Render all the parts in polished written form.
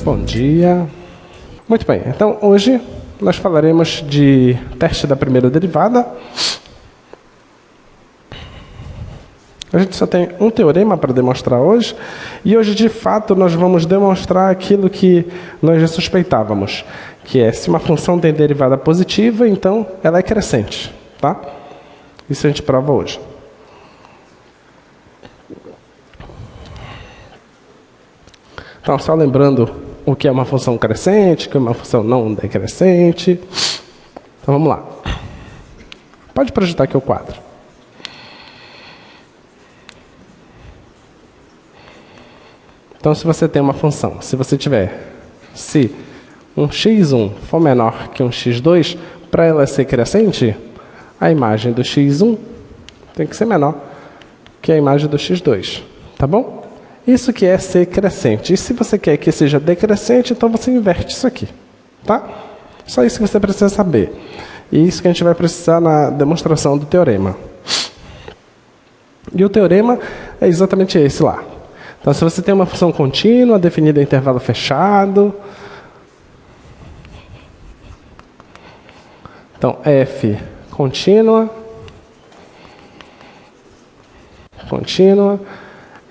Bom dia. Muito bem, então hoje nós falaremos de teste da primeira derivada. A gente só tem um teorema para demonstrar hoje, e hoje de fato nós vamos demonstrar aquilo que nós já suspeitávamos, que é se uma função tem derivada positiva, então ela é crescente, tá? Isso a gente prova hoje. Então, só lembrando o que é uma função crescente, o que é uma função não decrescente. Então, vamos lá. Pode projetar aqui o quadro. Então, se você tem uma função, se um x1 for menor que um x2, para ela ser crescente, a imagem do x1 tem que ser menor que a imagem do x2, tá bom? Isso que é ser crescente. E se você quer que seja decrescente, então você inverte isso aqui, tá? Só isso que você precisa saber. E isso que a gente vai precisar na demonstração do teorema. E o teorema é exatamente esse lá. Então, se você tem uma função contínua, definida em intervalo fechado, então f contínua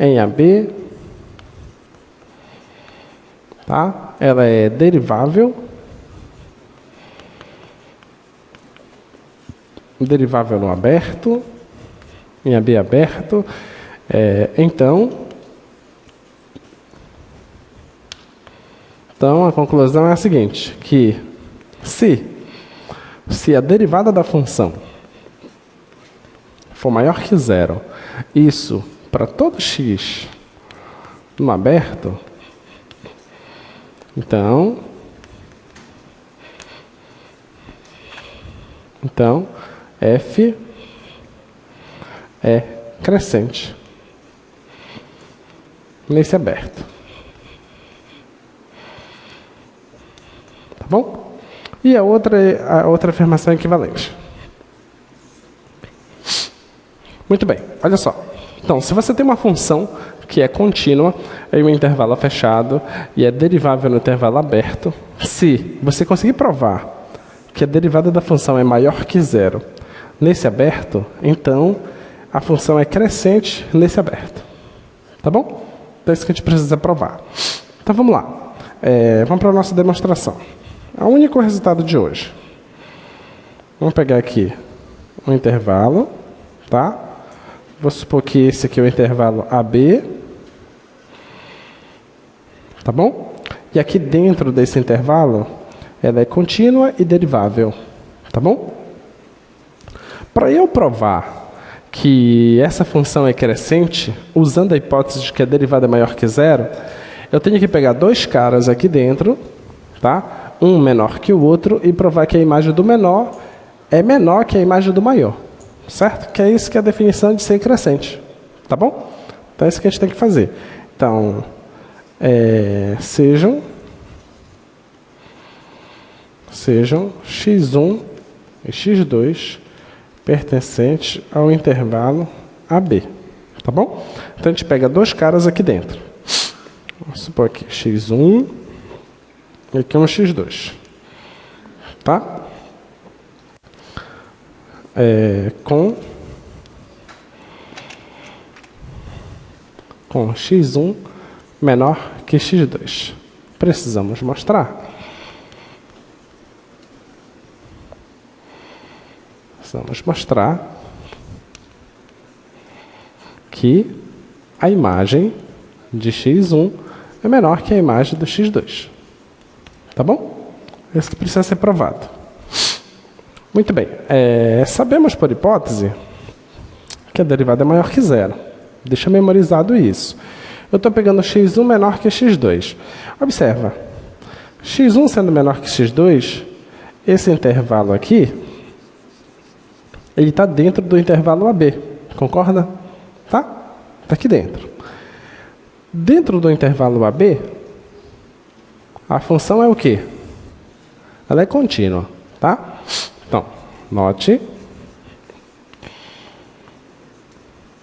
em AB, tá? Ela é derivável no aberto, em AB aberto, então a conclusão é a seguinte, que se a derivada da função for maior que zero, isso para todo x no aberto, então f é crescente nesse aberto. Tá bom? E a outra afirmação é equivalente. Muito bem, olha só. Então, se você tem uma função que é contínua em um intervalo fechado e é derivável no intervalo aberto, se você conseguir provar que a derivada da função é maior que zero nesse aberto, então a função é crescente nesse aberto. Tá bom? Então é isso que a gente precisa provar. Então vamos lá. Vamos para a nossa demonstração. É o único resultado de hoje. Vamos pegar aqui um intervalo, tá? Vou supor que esse aqui é o intervalo AB, tá bom? E aqui dentro desse intervalo, ela é contínua e derivável, tá bom? Para eu provar que essa função é crescente, usando a hipótese de que a derivada é maior que zero, eu tenho que pegar dois caras aqui dentro, tá? Um menor que o outro, e provar que a imagem do menor é menor que a imagem do maior. Certo? Que é isso que é a definição de ser crescente. Tá bom? Então é isso que a gente tem que fazer. Então, sejam x1 e x2 pertencentes ao intervalo AB. Tá bom? Então a gente pega dois caras aqui dentro. Vamos supor aqui x1 e aqui um x2. Tá? Com x1 menor que x2. Precisamos mostrar. Que a imagem de x1 é menor que a imagem do x2. Tá bom? Isso que precisa ser provado. Muito bem, sabemos por hipótese que a derivada é maior que zero. Deixa memorizado isso. Eu estou pegando x1 menor que x2. Observa, x1 sendo menor que x2, esse intervalo aqui, ele está dentro do intervalo AB. Concorda? Tá? Está aqui dentro. Dentro do intervalo AB, a função é o quê? Ela é contínua, tá? Então,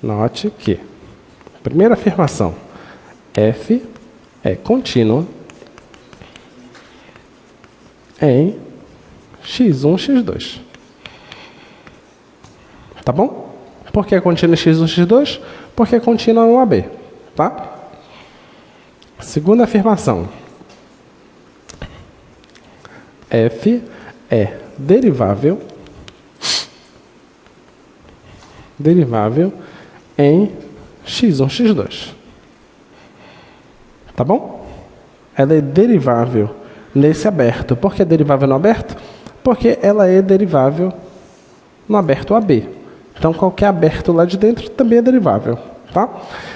Note que, primeira afirmação, f é contínua em x1, x2. Tá bom? Por que é contínua em x1, x2? Porque é contínua no AB. Tá? Segunda afirmação, f é derivável em x1, x2. Tá bom? Ela é derivável nesse aberto. Por que é derivável no aberto? Porque ela é derivável no aberto AB. Então, qualquer aberto lá de dentro também é derivável. Tá?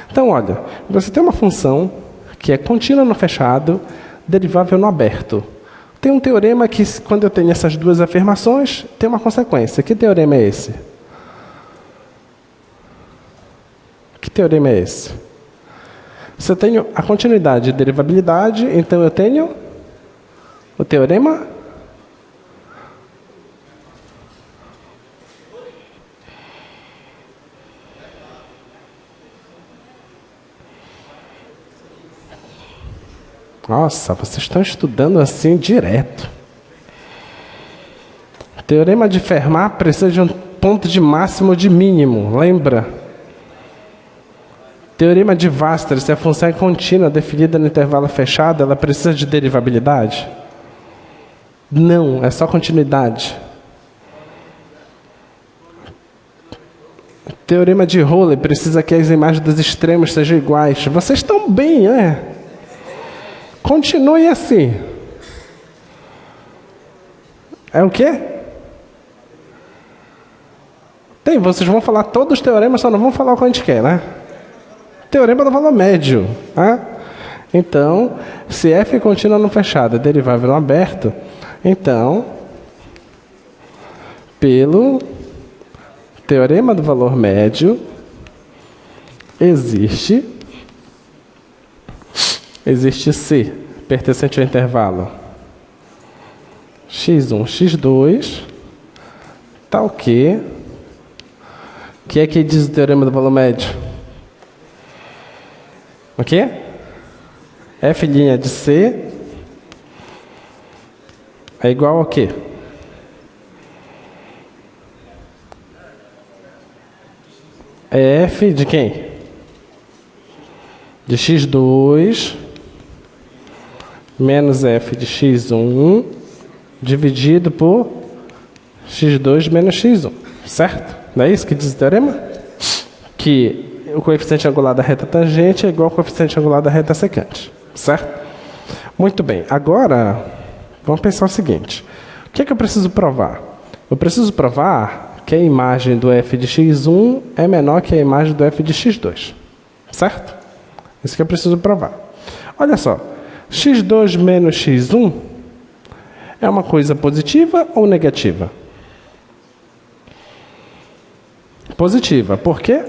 Então, olha, você tem uma função que é contínua no fechado, derivável no aberto. Tem um teorema que, quando eu tenho essas duas afirmações, tem uma consequência. Que teorema é esse? Que teorema é esse? Se eu tenho a continuidade e derivabilidade, então eu tenho o teorema Nossa, vocês estão estudando assim direto. Teorema de Fermat precisa de um ponto de máximo de mínimo, lembra? Teorema de Vastra, se a função é contínua definida no intervalo fechado, ela precisa de derivabilidade? Não, é só continuidade. Teorema de Euler precisa que as imagens dos extremos sejam iguais. Vocês estão bem, né? Continue assim. É o quê? Vocês vão falar todos os teoremas, só não vão falar o que a gente quer, né? Teorema do valor médio. Né? Então, se f contínua no fechado é derivável no aberto, então, pelo teorema do valor médio, existe C, pertencente ao intervalo x1, x2, tal que é que diz o teorema do valor médio? O quê? F' de C é igual ao quê? É F de quem? De x2 menos f de x1 dividido por x2 menos x1, certo? Não é isso que diz o teorema? Que o coeficiente angular da reta tangente é igual ao coeficiente angular da reta secante, certo? Muito bem, agora vamos pensar o seguinte. O que é que eu preciso provar? Eu preciso provar que a imagem do f de x1 é menor que a imagem do f de x2, certo? Isso que eu preciso provar. Olha só, x2 menos x1 é uma coisa positiva ou negativa? Positiva. Por quê?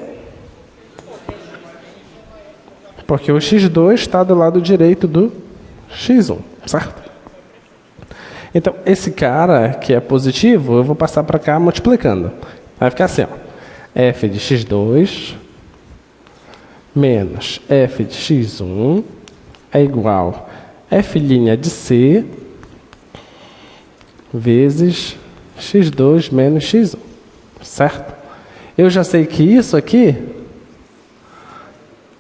Porque o x2 está do lado direito do x1, certo? Então, esse cara que é positivo, eu vou passar para cá multiplicando. Vai ficar assim, ó. F de x2 menos f de x1 é igual a f' de C vezes x2 menos x1, certo? Eu já sei que isso aqui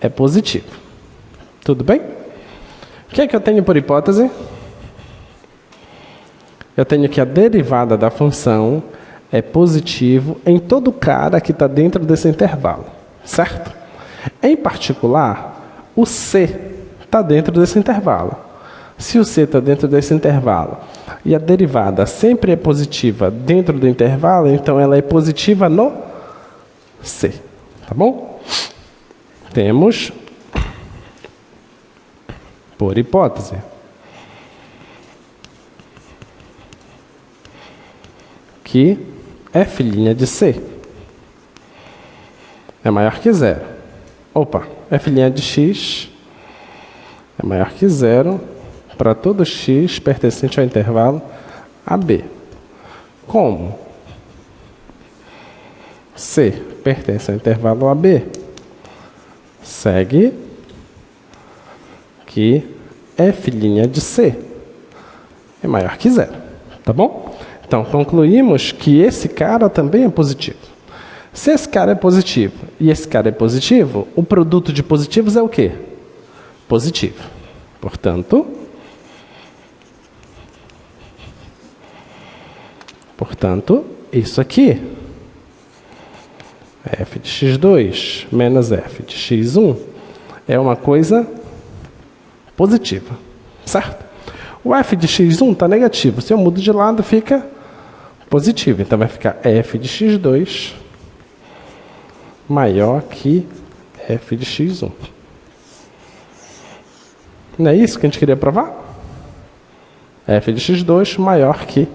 é positivo. Tudo bem? O que é que eu tenho por hipótese? Eu tenho que a derivada da função é positivo em todo cara que está dentro desse intervalo, certo? Em particular, o C está dentro desse intervalo. Se o C está dentro desse intervalo e a derivada sempre é positiva dentro do intervalo, então ela é positiva no C. Tá bom? Temos, por hipótese, que f' de C é maior que zero. Opa, f' de x é maior que zero para todo x pertencente ao intervalo AB. Como? C pertence ao intervalo AB, segue que f' de C é maior que 0, tá bom? Então, concluímos que esse cara também é positivo. Se esse cara é positivo e esse cara é positivo, o produto de positivos é o quê? Positivo. Portanto, isso aqui, f de x2 menos f de x1, é uma coisa positiva, certo? O f de x1 está negativo. Se eu mudo de lado, fica positivo. Então, vai ficar f de x2 maior que f de x1. Não é isso que a gente queria provar? F de x2 maior que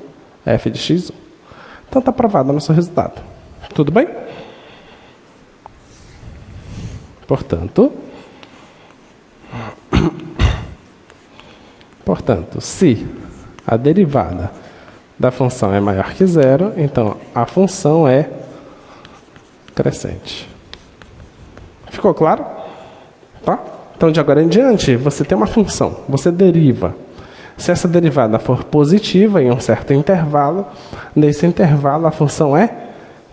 f de x1. Então, está provado o nosso resultado. Tudo bem? Portanto, se a derivada da função é maior que 0, então a função é crescente. Ficou claro? Tá? Então, de agora em diante, você tem uma função, você deriva. Se essa derivada for positiva em um certo intervalo, nesse intervalo a função é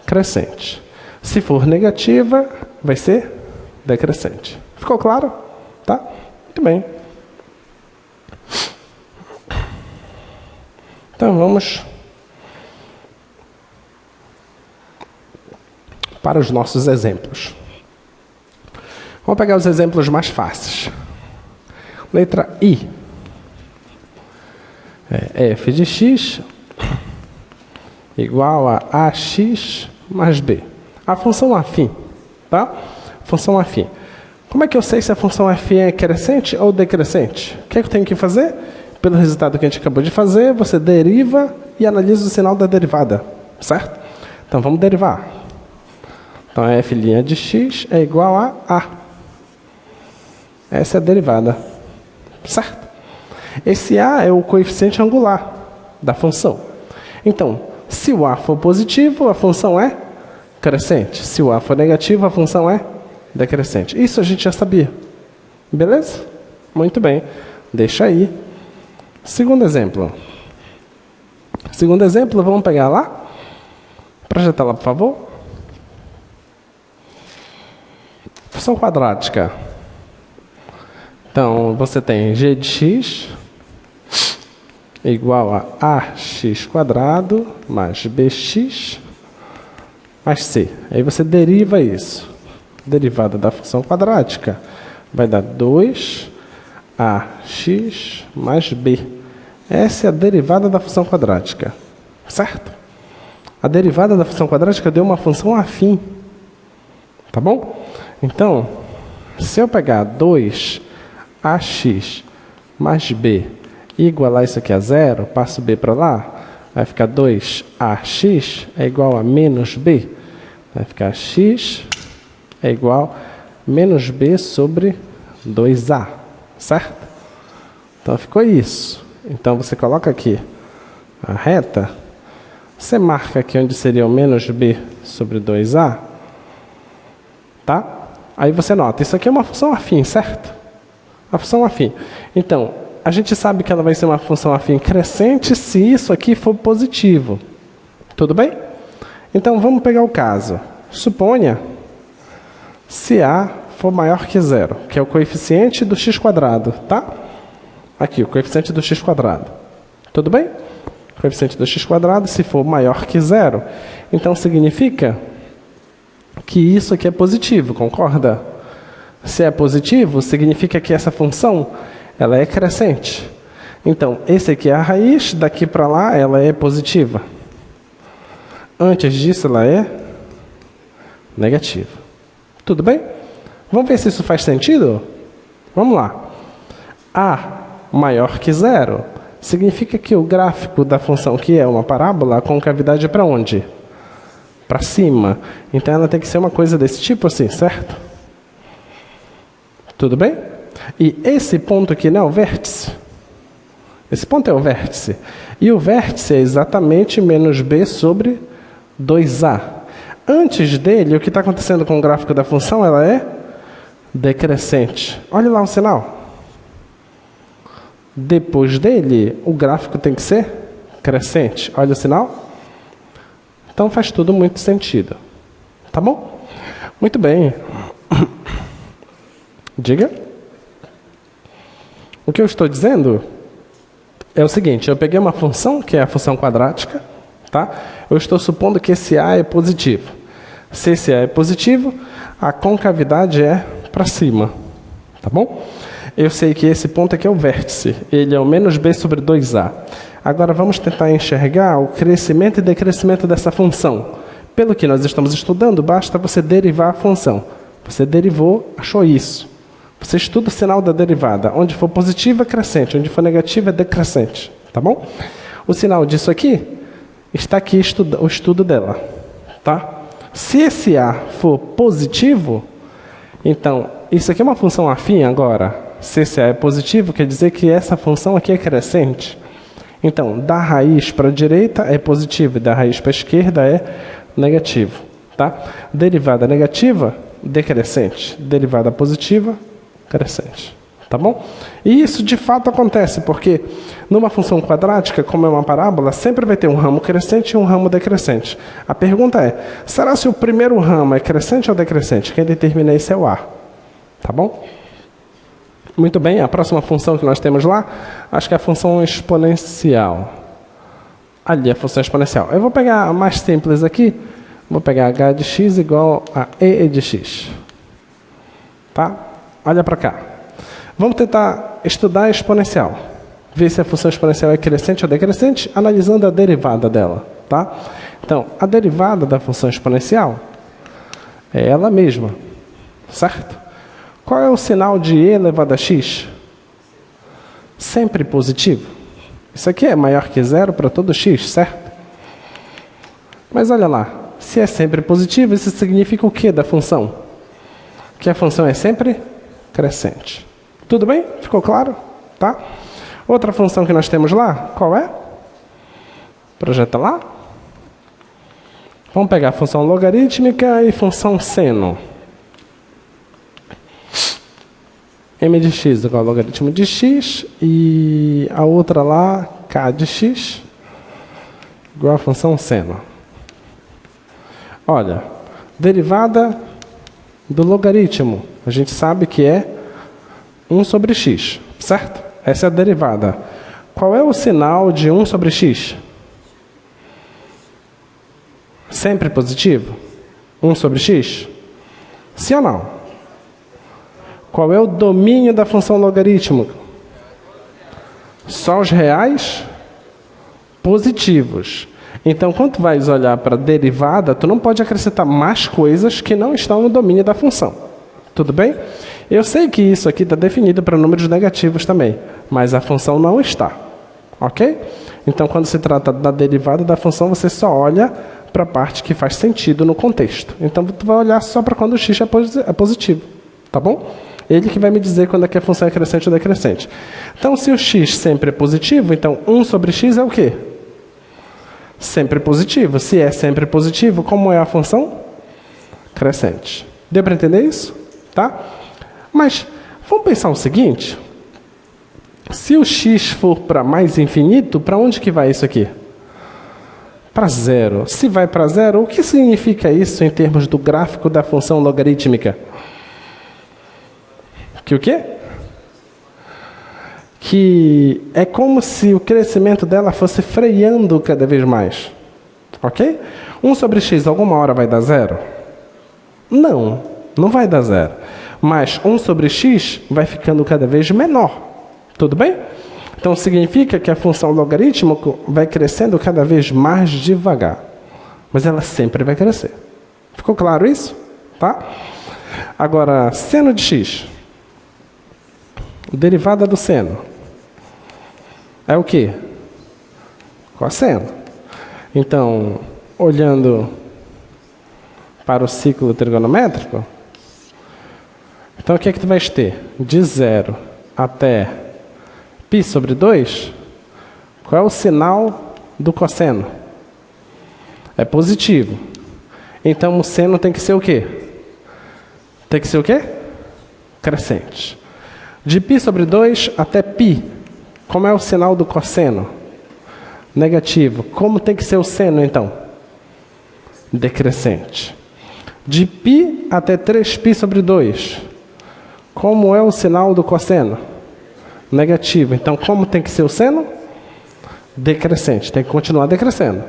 crescente. Se for negativa, vai ser decrescente. Ficou claro? Tá? Muito bem. Então, vamos para os nossos exemplos. Vamos pegar os exemplos mais fáceis. Letra I. F de x igual a ax mais b. A função afim, tá? Função afim. Como é que eu sei se a função afim é crescente ou decrescente? O que é que eu tenho que fazer? Pelo resultado que a gente acabou de fazer, você deriva e analisa o sinal da derivada, certo? Então, vamos derivar. Então, a f' de x é igual a a. Essa é a derivada, certo? Esse a é o coeficiente angular da função. Então, se o a for positivo, a função é crescente. Se o a for negativo, a função é decrescente. Isso a gente já sabia. Beleza? Muito bem. Deixa aí. Segundo exemplo. Segundo exemplo, vamos pegar lá. Projeta lá, por favor. Função quadrática. Então, você tem g de x igual a ax quadrado mais bx mais c. Aí você deriva isso. Derivada da função quadrática vai dar 2ax mais b. Essa é a derivada da função quadrática, certo? A derivada da função quadrática deu uma função afim, tá bom? Então, se eu pegar 2ax mais b e igualar isso aqui a 0, passo b para lá, vai ficar 2ax é igual a menos b. Vai ficar x é igual a menos b sobre 2a, certo? Então, ficou isso. Então, você coloca aqui a reta, você marca aqui onde seria o menos b sobre 2a, tá? Aí você nota, isso aqui é uma função afim, certo? A função afim. Então, a gente sabe que ela vai ser uma função afim crescente se isso aqui for positivo. Tudo bem? Então, vamos pegar o caso. Suponha se a for maior que 0, que é o coeficiente do x quadrado, tá? Aqui, o coeficiente do x quadrado. Tudo bem? O coeficiente do x quadrado, se for maior que 0, então significa que isso aqui é positivo, concorda? Se é positivo, significa que essa função ela é crescente. Então, esse aqui é a raiz, daqui para lá ela é positiva. Antes disso, ela é negativa. Tudo bem? Vamos ver se isso faz sentido? Vamos lá. A maior que 0 significa que o gráfico da função, que é uma parábola, a concavidade é para onde? Para cima. Então, ela tem que ser uma coisa desse tipo assim, certo? Tudo bem? E esse ponto aqui não é o vértice? Esse ponto é o vértice. E o vértice é exatamente menos b sobre 2a. Antes dele, o que está acontecendo com o gráfico da função, ela é decrescente. Olha lá o sinal. Depois dele, o gráfico tem que ser crescente. Olha o sinal. Então faz tudo muito sentido. Tá bom? Muito bem. Diga. O que eu estou dizendo é o seguinte, eu peguei uma função, que é a função quadrática, tá? Eu estou supondo que esse A é positivo. Se esse A é positivo, a concavidade é para cima, tá bom? Eu sei que esse ponto aqui é o vértice, ele é o menos b sobre 2a. Agora vamos tentar enxergar o crescimento e decrescimento dessa função. Pelo que nós estamos estudando, basta você derivar a função. Você derivou, achou isso. Você estuda o sinal da derivada. Onde for positivo é crescente, onde for negativo é decrescente. Tá bom? O sinal disso aqui está aqui o estudo dela. Tá? Se esse A for positivo, então, isso aqui é uma função afim agora. Se esse A é positivo, quer dizer que essa função aqui é crescente. Então, da raiz para a direita é positivo e da raiz para a esquerda é negativo. Tá? Derivada negativa, decrescente. Derivada positiva, crescente. Tá bom? E isso de fato acontece, porque numa função quadrática, como é uma parábola, sempre vai ter um ramo crescente e um ramo decrescente. A pergunta é, será se o primeiro ramo é crescente ou decrescente? Quem determina isso é o A. Tá bom? Muito bem, a próxima função que nós temos lá, acho que é a função exponencial. Ali, a função exponencial. Eu vou pegar a mais simples aqui, vou pegar h de x igual a e de x. Tá? Olha para cá. Vamos tentar estudar a exponencial. Ver se a função exponencial é crescente ou decrescente, analisando a derivada dela. Tá? Então, a derivada da função exponencial é ela mesma. Certo? Qual é o sinal de e elevado a x? Sempre positivo. Isso aqui é maior que zero para todo x, certo? Mas olha lá, se é sempre positivo, isso significa o que da função? Que a função é sempre crescente. Tudo bem? Ficou claro? Tá? Outra função que nós temos lá, qual é? Projeta lá. Vamos pegar a função logarítmica e função seno. M de x igual ao logaritmo de x e a outra lá, k de x, igual à função seno. Olha, derivada do logaritmo, a gente sabe que é 1 sobre x, certo? Essa é a derivada. Qual é o sinal de 1 sobre x? Sempre positivo? 1 sobre x? Sim ou não? Qual é o domínio da função logarítmica? Só os reais positivos. Então, quando tu vais olhar para a derivada, tu não pode acrescentar mais coisas que não estão no domínio da função. Tudo bem? Eu sei que isso aqui está definido para números negativos também, mas a função não está. Ok? Então, quando se trata da derivada da função, você só olha para a parte que faz sentido no contexto. Então, tu vai olhar só para quando o x é positivo. Tá bom? Ele que vai me dizer quando é que a função é crescente ou decrescente. Então, se o x sempre é positivo, então 1 sobre x é o quê? Sempre positivo. Se é sempre positivo, como é a função? Crescente. Deu para entender isso? Tá? Mas, vamos pensar o seguinte. Se o x for para mais infinito, para onde que vai isso aqui? Para zero. Se vai para zero, o que significa isso em termos do gráfico da função logarítmica? Que o quê? Que é como se o crescimento dela fosse freando cada vez mais. Ok? 1 sobre x alguma hora vai dar zero? Não, não vai dar zero. Mas 1 sobre x vai ficando cada vez menor. Tudo bem? Então significa que a função logarítmica vai crescendo cada vez mais devagar. Mas ela sempre vai crescer. Ficou claro isso? Tá? Agora, seno de x. Derivada do seno é o quê? Cosseno. Então, olhando para o ciclo trigonométrico, então o que é que tu vais ter? De 0 até π sobre 2, qual é o sinal do cosseno? É positivo. Então o seno tem que ser o quê? Tem que ser o quê? Crescente. De π sobre 2 até π, como é o sinal do cosseno? Negativo. Como tem que ser o seno, então? Decrescente. De π até 3π sobre 2, como é o sinal do cosseno? Negativo. Então, como tem que ser o seno? Decrescente. Tem que continuar decrescendo.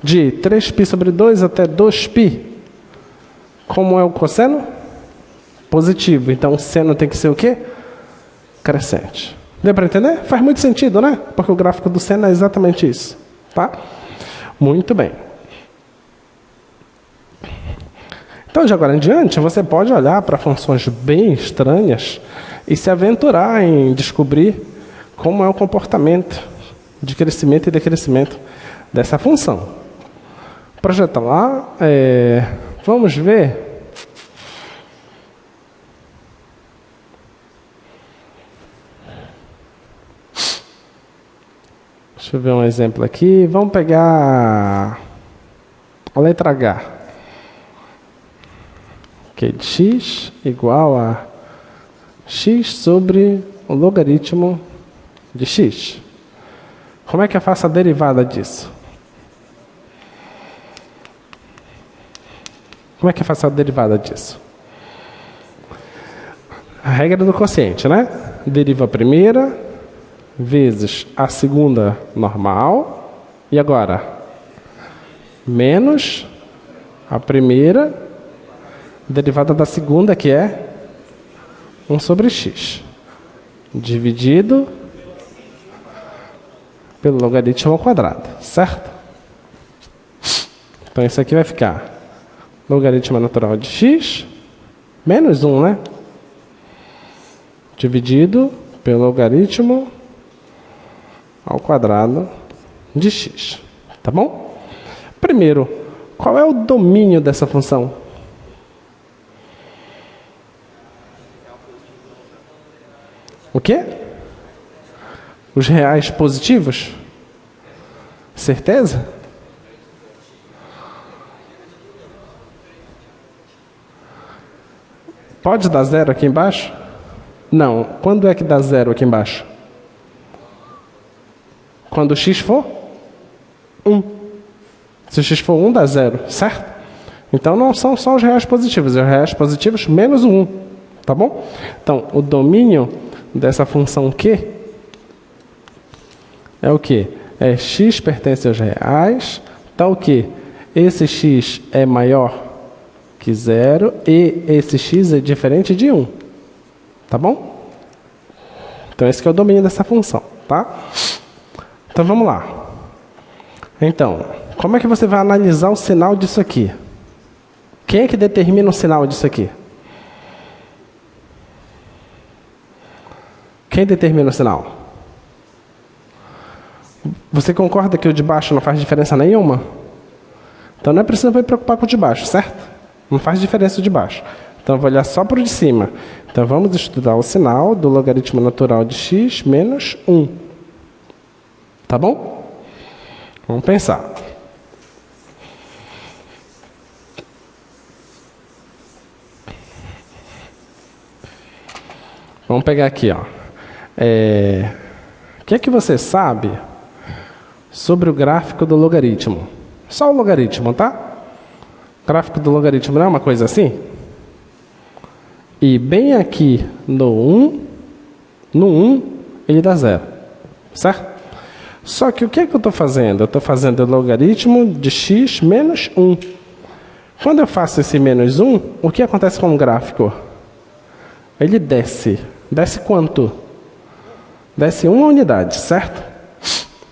De 3π sobre 2 até 2π, como é o cosseno? Positivo. Então, o seno tem que ser o quê? Crescente. Deu para entender? Faz muito sentido, né? Porque o gráfico do seno é exatamente isso. Tá? Muito bem. Então, de agora em diante, você pode olhar para funções bem estranhas e se aventurar em descobrir como é o comportamento de crescimento e decrescimento dessa função. Projeta lá. Vamos ver. Deixa eu ver um exemplo aqui. Vamos pegar a letra H. Que de x igual a x sobre o logaritmo de x. Como é que eu faço a derivada disso? Como é que eu faço a derivada disso? A regra do quociente, né? Deriva a primeira vezes a segunda normal. E agora? Menos a primeira derivada da segunda, que é 1 sobre x, dividido pelo logaritmo ao quadrado, certo? Então, isso aqui vai ficar logaritmo natural de x, menos 1, né? Dividido pelo logaritmo ao quadrado de x. Tá bom? Primeiro, qual é o domínio dessa função? O quê? Os reais positivos? Certeza? Pode dar zero aqui embaixo? Não. Quando é que dá zero aqui embaixo? Quando o x for 1. Se o x for 1, dá zero, certo? Então não são só os reais positivos, é os reais positivos menos o 1. Tá bom? Então, o domínio dessa função Q é o que? É x pertence aos reais, tal que esse x é maior que 0 e esse x é diferente de 1. Tá bom? Então, esse que é o domínio dessa função, tá? Então, vamos lá. Então, como é que você vai analisar o sinal disso aqui? Quem é que determina o sinal disso aqui? Quem determina o sinal? Você concorda que o de baixo não faz diferença nenhuma? Então não é preciso me preocupar com o de baixo, certo? Não faz diferença o de baixo. Então eu vou olhar só para o de cima. Então vamos estudar o sinal do logaritmo natural de x menos 1. Tá bom? Vamos pensar. Vamos pegar aqui, ó. O que é que você sabe sobre o gráfico do logaritmo? Só o logaritmo, tá? O gráfico do logaritmo não é uma coisa assim? E bem aqui no 1, ele dá zero, certo? Só que o que é que eu estou fazendo? Eu estou fazendo o logaritmo de x menos 1. Quando eu faço esse menos 1, o que acontece com o gráfico? Ele desce. Desce quanto? Desce 1 unidade, certo?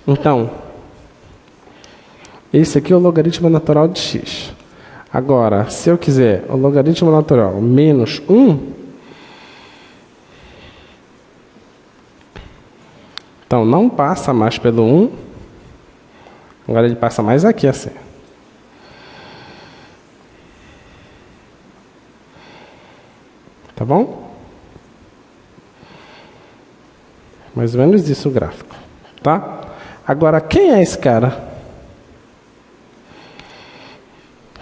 Então, esse aqui é o logaritmo natural de x. Agora, se eu quiser o logaritmo natural menos 1, então não passa mais pelo 1, agora ele passa mais aqui assim. Tá bom? Mais ou menos isso o gráfico, tá? Agora, quem é esse cara?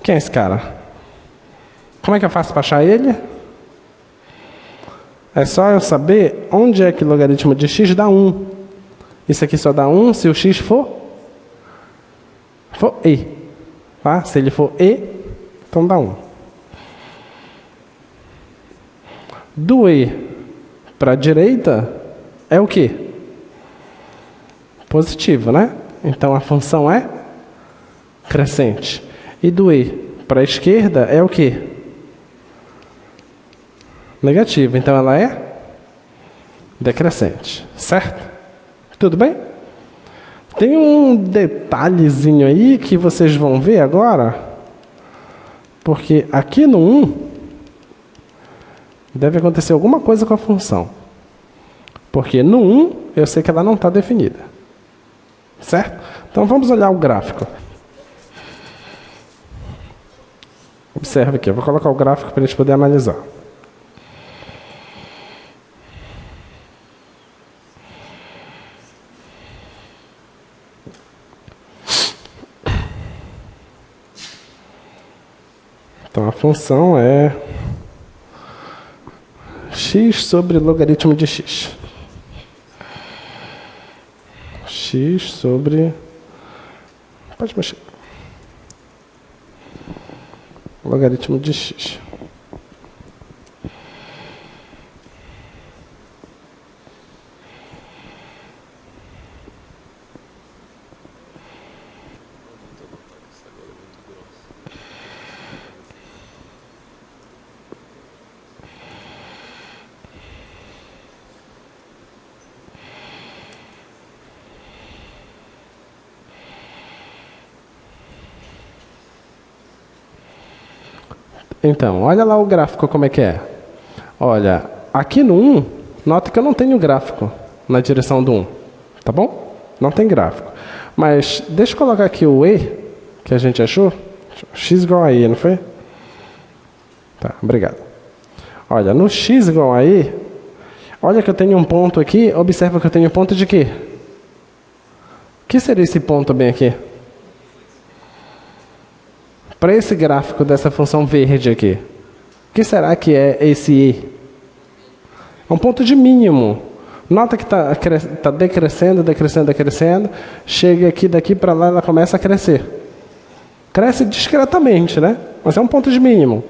Quem é esse cara? Como é que eu faço para achar ele? É só eu saber onde é que o logaritmo de x dá 1. Isso aqui só dá 1 se o x for e. Tá? Se ele for e, então dá 1. Do e para a direita é o quê? Positivo, né? Então a função é crescente. E do e para a esquerda é o quê? Negativo. Então ela é decrescente. Certo? Tudo bem? Tem um detalhezinho aí que vocês vão ver agora. Porque aqui no 1 deve acontecer alguma coisa com a função. Porque no 1 eu sei que ela não está definida. Certo? Então vamos olhar o gráfico. Observe aqui, eu vou colocar o gráfico para a gente poder analisar. Então a função é x sobre logaritmo de x. X sobre... Pode mexer. Logaritmo de x. Então, olha lá o gráfico como é que é. Olha, aqui no 1, nota que eu não tenho gráfico na direção do 1. Tá bom? Não tem gráfico. Mas deixa eu colocar aqui o e, que a gente achou. X igual a e, não foi? Tá, obrigado. Olha, no x igual a e, olha que eu tenho um ponto aqui. Observa que eu tenho um ponto de quê? O que seria esse ponto bem aqui? Para esse gráfico dessa função verde aqui, o que será que é esse e? É um ponto de mínimo. Nota que está decrescendo, decrescendo, decrescendo. Chega aqui, daqui para lá, ela começa a crescer. Cresce discretamente, né? Mas é um ponto de mínimo.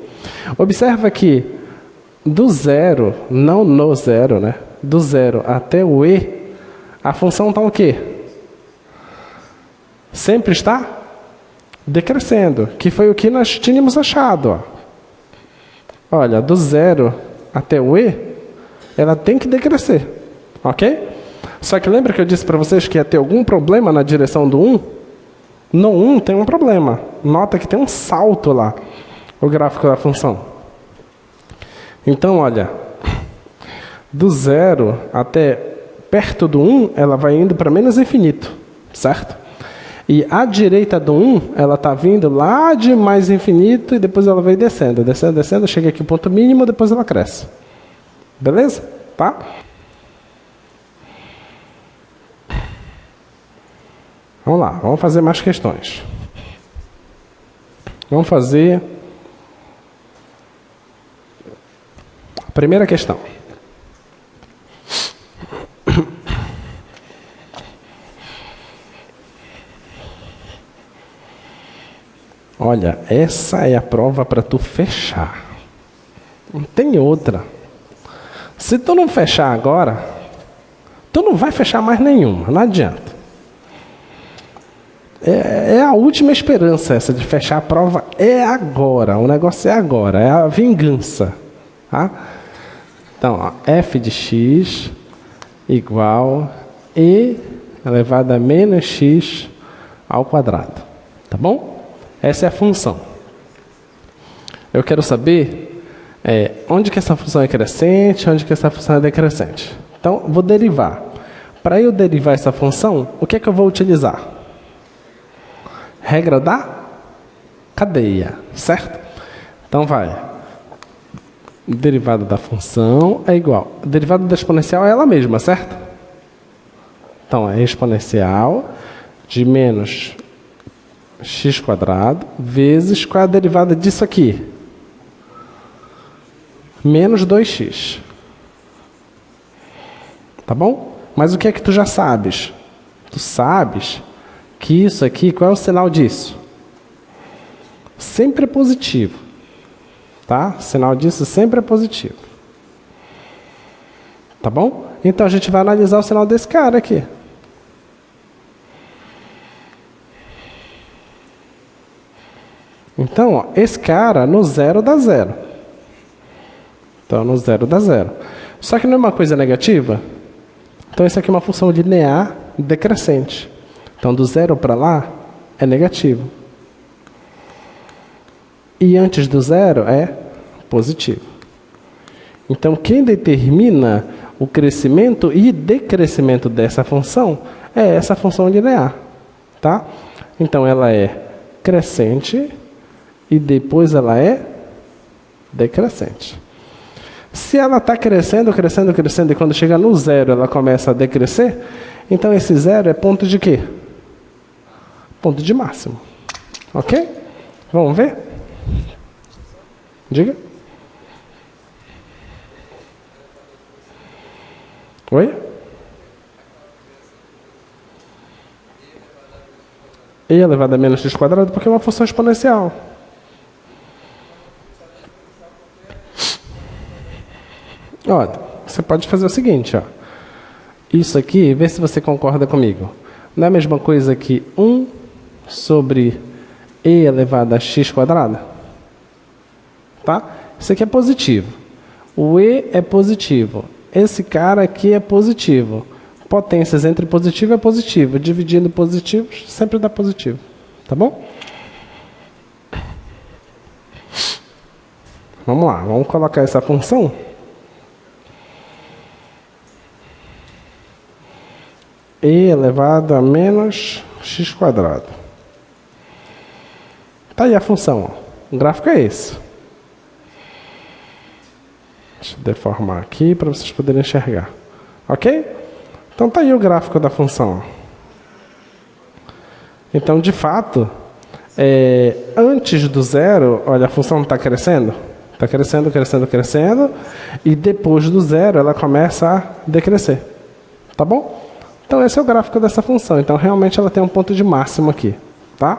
Observa que do zero, não no zero, né? Do zero até o e, a função está o quê? Sempre está decrescendo, que foi o que nós tínhamos achado. Ó. Olha, do zero até o e, ela tem que decrescer, ok? Só que lembra que eu disse para vocês que ia ter algum problema na direção do 1? No 1 tem um problema. Nota que tem um salto lá, o gráfico da função. Então, olha, do zero até perto do 1, ela vai indo para menos infinito, certo? E a direita do 1, ela está vindo lá de mais infinito e depois ela vai descendo, descendo, descendo, chega aqui no ponto mínimo, depois ela cresce. Beleza? Tá? Vamos lá, vamos fazer mais questões. Vamos fazer a primeira questão. Olha, essa é a prova para tu fechar. Não tem outra. Se tu não fechar agora, tu não vai fechar mais nenhuma, não adianta. É a última esperança essa de fechar a prova, é agora, o negócio é agora, é a vingança. Tá? Então, ó, f de x igual e elevado a menos x ao quadrado. Tá bom? Essa é a função. Eu quero saber onde que essa função é crescente, onde que essa função é decrescente. Então, vou derivar. Para eu derivar essa função, o que é que eu vou utilizar? Regra da cadeia, certo? Então, vai. Derivada da função é igual. A derivada da exponencial é ela mesma, certo? Então, é exponencial de menos x² vezes, qual é a derivada disso aqui? Menos 2x. Tá bom? Mas o que é que tu já sabes? Tu sabes que isso aqui, qual é o sinal disso? Sempre é positivo. Tá? O sinal disso sempre é positivo. Tá bom? Então a gente vai analisar o sinal desse cara aqui. Então, ó, esse cara no zero dá zero. Então, no zero dá zero. Só que não é uma coisa negativa? Então, isso aqui é uma função linear decrescente. Então, do zero para lá é negativo. E antes do zero é positivo. Então, quem determina o crescimento e decrescimento dessa função é essa função linear. Tá? Então, ela é crescente e depois ela é decrescente. Se ela está crescendo, crescendo, crescendo, e quando chega no zero ela começa a decrescer, então esse zero é ponto de quê? Ponto de máximo. Ok? Vamos ver? Diga. Oi? E elevado a menos x² porque é uma função exponencial. Ó, você pode fazer o seguinte, ó. Isso aqui, vê se você concorda comigo. Não é a mesma coisa que 1 sobre e elevado a x²? Tá? Isso aqui é positivo. O e é positivo. Esse cara aqui é positivo. Potências entre positivo e positivo. Dividindo positivos, sempre dá positivo. Tá bom? Vamos lá, vamos colocar essa função. E elevado a menos x². Tá aí a função. Ó. O gráfico é esse. Deixa eu deformar aqui para vocês poderem enxergar. Ok? Então tá aí o gráfico da função. Então, de fato, antes do zero, olha, a função está crescendo. Está crescendo, crescendo, crescendo. E depois do zero, ela começa a decrescer. Tá bom? Então, esse é o gráfico dessa função. Então, realmente, ela tem um ponto de máximo aqui. Tá?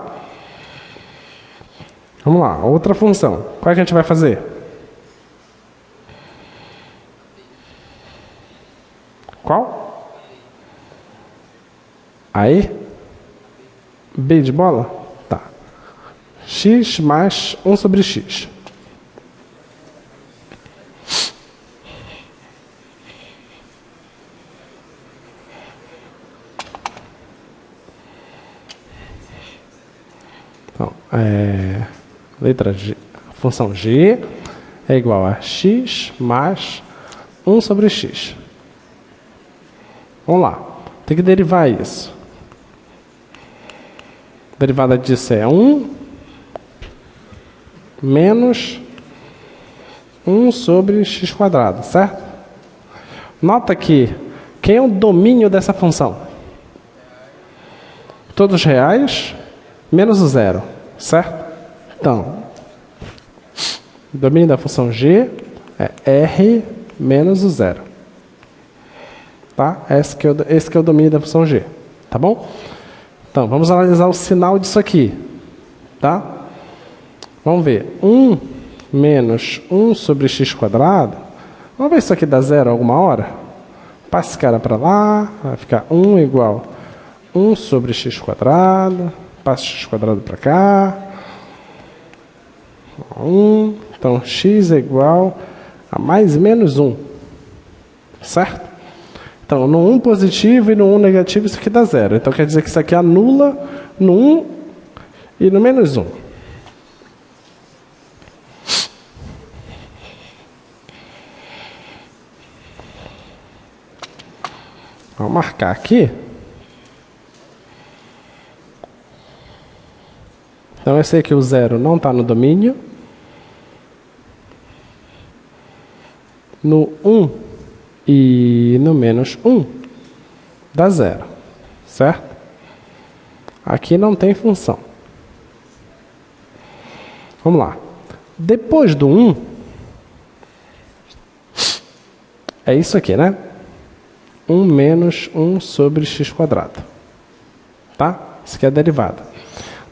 Vamos lá, outra função. Qual é que a gente vai fazer? Qual? Aí? B de bola? Tá. X mais 1 sobre x. Então, letra G, função g é igual a x mais 1 sobre x. Vamos lá, tem que derivar isso. A derivada disso é 1 menos 1 sobre x², certo? Nota que, quem é o domínio dessa função? Todos reais, menos o zero, certo? Então, o domínio da função g é r menos o zero. Tá? Esse que é o domínio da função g. Tá bom? Então, vamos analisar o sinal disso aqui. Tá? Vamos ver. 1 menos 1 sobre x². Vamos ver se isso aqui dá zero alguma hora? Passa esse cara para lá. Vai ficar 1 igual 1 sobre x². Passa x² para cá. 1. Então, x é igual a mais menos 1. Certo? Então, no 1 positivo e no 1 negativo, isso aqui dá zero. Então, quer dizer que isso aqui anula no 1 e no menos 1. Vamos marcar aqui. Então, eu sei que o zero não está no domínio. No 1 e no menos 1 dá zero, certo? Aqui não tem função. Vamos lá. Depois do 1, é isso aqui, né? 1 menos 1 sobre x². Tá? Isso aqui é a derivada.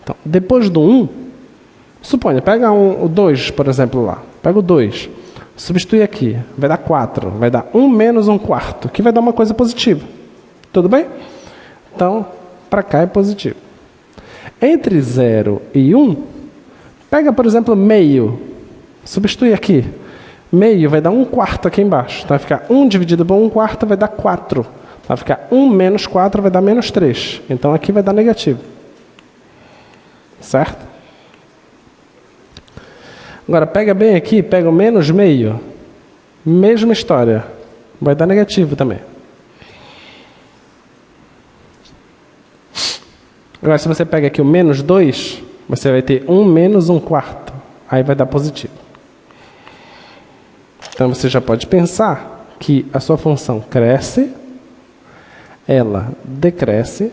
Então, depois do 1, suponha, pega o 2, por exemplo, lá. Pega o 2, substitui aqui, vai dar 4. Vai dar 1 menos 1/4, que vai dar uma coisa positiva. Tudo bem? Então, para cá é positivo. Entre 0 e 1, pega, por exemplo, meio. Substitui aqui. Meio vai dar 1/4 aqui embaixo. Então vai ficar 1 dividido por 1/4 vai dar 4. Vai ficar 1 menos 4 vai dar menos 3. Então aqui vai dar negativo. Certo? Agora pega bem aqui, pega o menos meio. Mesma história. Vai dar negativo também. Agora se você pega aqui o menos 2, você vai ter 1 menos 1/4. Aí vai dar positivo. Então você já pode pensar que a sua função cresce, ela decresce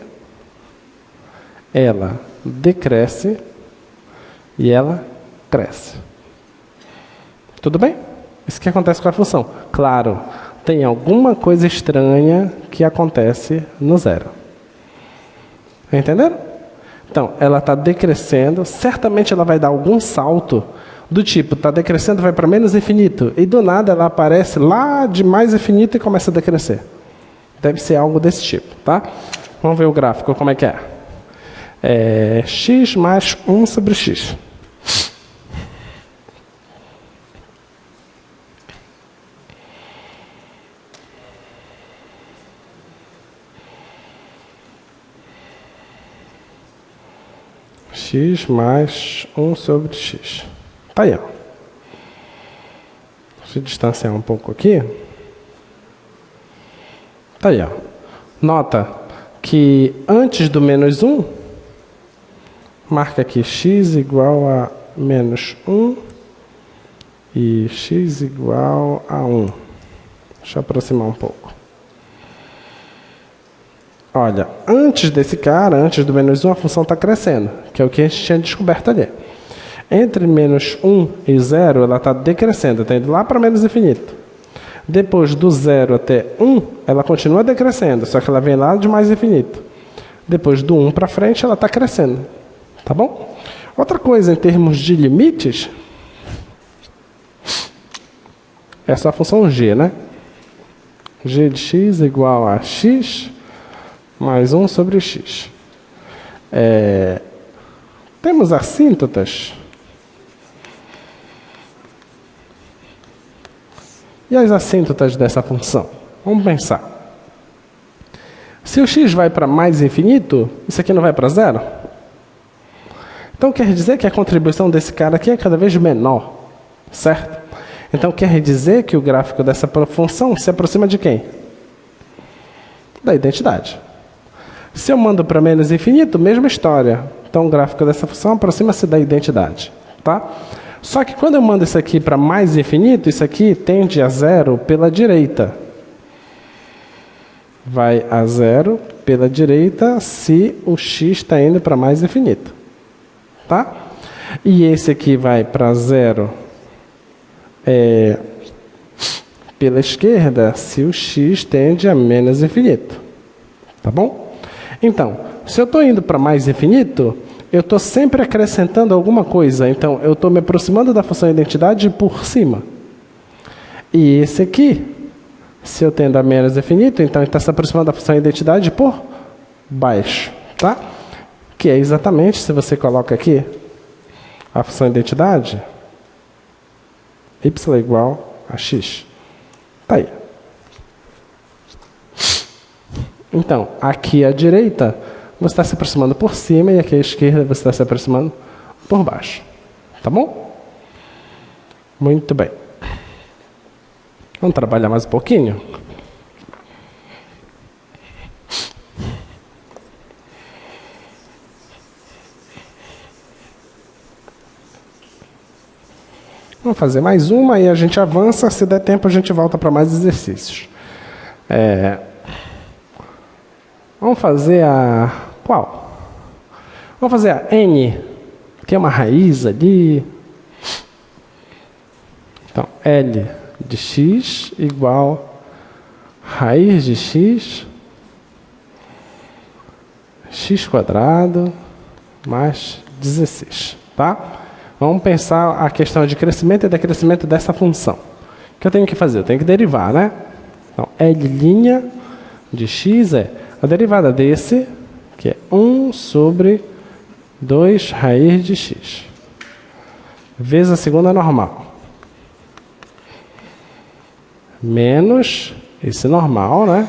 e ela cresce. Tudo bem? Isso que acontece com a função. Claro, tem alguma coisa estranha que acontece no 0. Entenderam? Então, ela está decrescendo, certamente ela vai dar algum salto do tipo, está decrescendo, vai para menos infinito, e do nada ela aparece lá de mais infinito e começa a decrescer. Deve ser algo desse tipo, tá? Vamos ver o gráfico, como é que é. É x mais 1 sobre x. X mais 1 sobre x. Tá aí, ó. Deixa eu distanciar um pouco aqui. Tá aí, ó. Nota que antes do menos 1, marca aqui x igual a menos 1 e x igual a 1. Deixa eu aproximar um pouco. Olha, antes desse cara, antes do menos 1, a função está crescendo, que é o que a gente tinha descoberto ali. Entre menos 1 e 0, ela está decrescendo, está indo lá para menos infinito. Depois do 0 até 1, ela continua decrescendo, só que ela vem lá de mais infinito. Depois do 1 para frente, ela está crescendo. Tá bom? Outra coisa, em termos de limites, essa é a função g, né? G de x igual a x mais 1 sobre x. Temos assíntotas. E as assíntotas dessa função? Vamos pensar. Se o x vai para mais infinito, isso aqui não vai para 0? Então quer dizer que a contribuição desse cara aqui é cada vez menor, certo? Então quer dizer que o gráfico dessa função se aproxima de quem? Da identidade. Se eu mando para menos infinito, mesma história. Então o gráfico dessa função aproxima-se da identidade, tá? Só que quando eu mando isso aqui para mais infinito, isso aqui tende a 0 pela direita. Vai a 0 pela direita se o x está indo para mais infinito. Tá? E esse aqui vai para 0 pela esquerda se o x tende a menos infinito. Tá bom? Então, se eu estou indo para mais infinito, eu estou sempre acrescentando alguma coisa. Então, eu estou me aproximando da função identidade por cima. E esse aqui, se eu tendo a menos infinito, então ele está se aproximando da função identidade por baixo. Tá? Que é exatamente, se você coloca aqui a função identidade, y igual a x. Tá aí. Então, aqui à direita, você está se aproximando por cima, e aqui à esquerda você está se aproximando por baixo. Tá bom? Muito bem. Vamos trabalhar mais um pouquinho? Vamos fazer mais uma e a gente avança. Se der tempo, a gente volta para mais exercícios. Vamos fazer a... Qual? Vamos fazer a n, que é uma raiz ali. Então, L de x igual raiz de x, x quadrado mais 16, tá? Vamos pensar a questão de crescimento e decrescimento dessa função. O que eu tenho que fazer? Eu tenho que derivar, né? Então, L' de x é a derivada desse, que é 1 sobre 2 raiz de x, vezes a segunda normal, menos esse normal, né?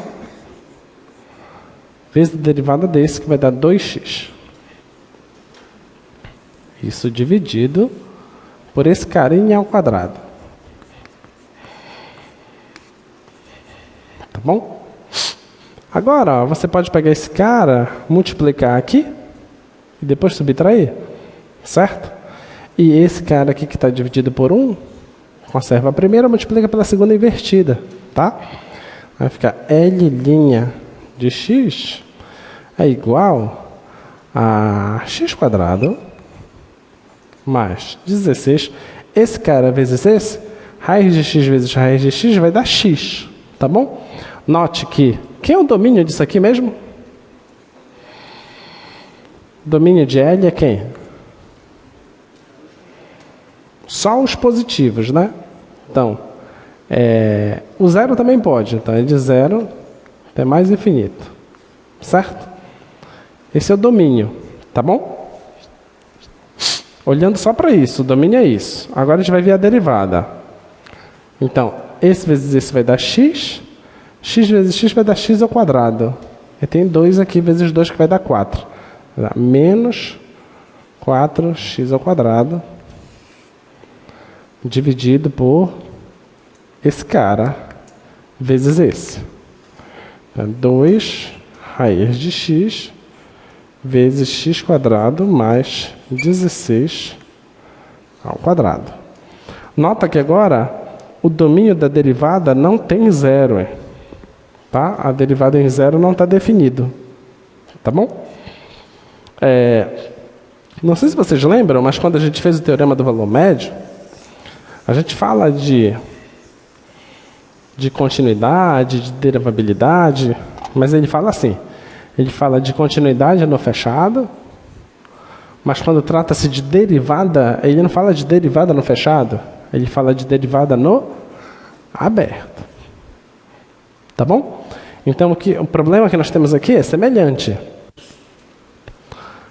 Vezes a derivada desse, que vai dar 2x. Isso dividido por esse carinha ao quadrado. Tá bom? Agora, ó, você pode pegar esse cara, multiplicar aqui e depois subtrair, certo? E esse cara aqui que está dividido por 1, conserva a primeira, multiplica pela segunda invertida, tá? Vai ficar L' de x é igual a x quadrado mais 16. Esse cara vezes esse, raiz de x vezes raiz de x vai dar x, tá bom? Note que, quem é o domínio disso aqui mesmo? O domínio de L é quem? Só os positivos, né? Então, o zero também pode. Então, é de zero até mais infinito. Certo? Esse é o domínio, tá bom? Olhando só para isso, o domínio é isso. Agora a gente vai ver a derivada. Então, esse vezes esse vai dar x. X vezes x vai dar x ao quadrado. E tem 2 aqui vezes 2 que vai dar 4. Vai dar menos 4x ao quadrado dividido por esse cara vezes esse. Então, 2 raiz de x vezes x quadrado mais 16 ao quadrado. Nota que agora o domínio da derivada não tem zero. Tá? A derivada em zero não está definido. Tá bom? Não sei se vocês lembram, mas quando a gente fez o teorema do valor médio, a gente fala de continuidade, de derivabilidade, mas ele fala assim, ele fala de continuidade no fechado, mas quando trata-se de derivada, ele não fala de derivada no fechado, ele fala de derivada no aberto. Tá bom? Então, o problema que nós temos aqui é semelhante.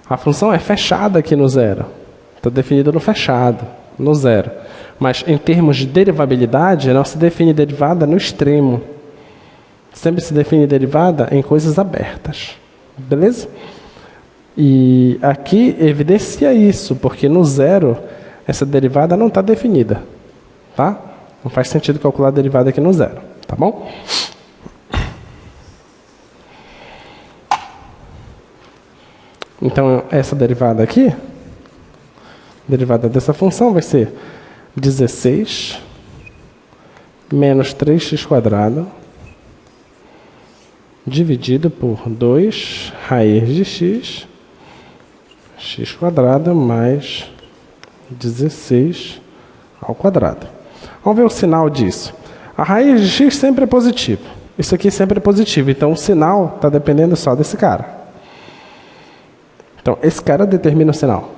A função é fechada aqui no zero. Está definida no fechado, no zero. Mas, em termos de derivabilidade, não se define derivada no extremo. Sempre se define derivada em coisas abertas. Beleza? E aqui evidencia isso, porque no zero, essa derivada não está definida. Tá? Não faz sentido calcular a derivada aqui no zero. Tá bom? Então, essa derivada aqui, derivada dessa função vai ser 16 menos 3x quadrado dividido por 2 raiz de x, x quadrado mais 16 ao quadrado. Vamos ver o sinal disso. A raiz de x sempre é positivo. Isso aqui sempre é positivo, então o sinal está dependendo só desse cara. Então, esse cara determina o sinal,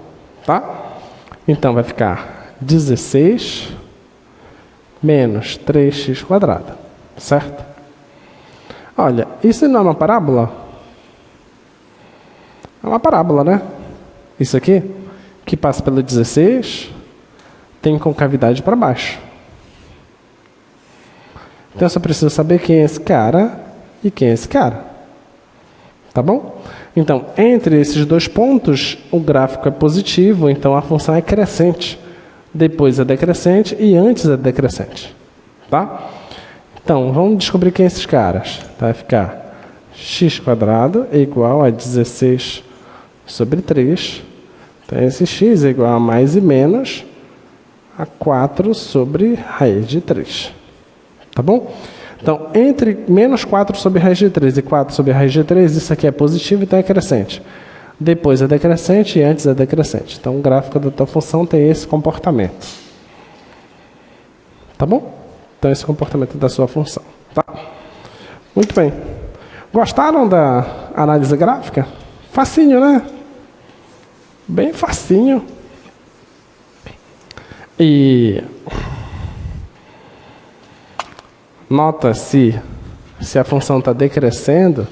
tá? Então, vai ficar 16 menos 3x quadrado, certo? Olha, isso não é uma parábola? É uma parábola, né? Isso aqui, que passa pelo 16, tem concavidade para baixo. Então, eu só preciso saber quem é esse cara e quem é esse cara. Tá bom? Então, entre esses dois pontos, o gráfico é positivo, então a função é crescente. Depois é decrescente e antes é decrescente. Tá? Então, vamos descobrir quem são esses caras. Vai ficar x quadrado é igual a 16 sobre 3. Então, esse x é igual a mais e menos a 4 sobre raiz de 3. Tá bom? Então, entre menos 4 sobre raiz de 3 e 4 sobre raiz de 3, isso aqui é positivo, então é crescente. Depois é decrescente e antes é decrescente. Então, o gráfico da tua função tem esse comportamento. Tá bom? Então esse é o comportamento da sua função. Tá? Muito bem. Gostaram da análise gráfica? Facinho, né? Bem facinho. E nota se a função está decrescendo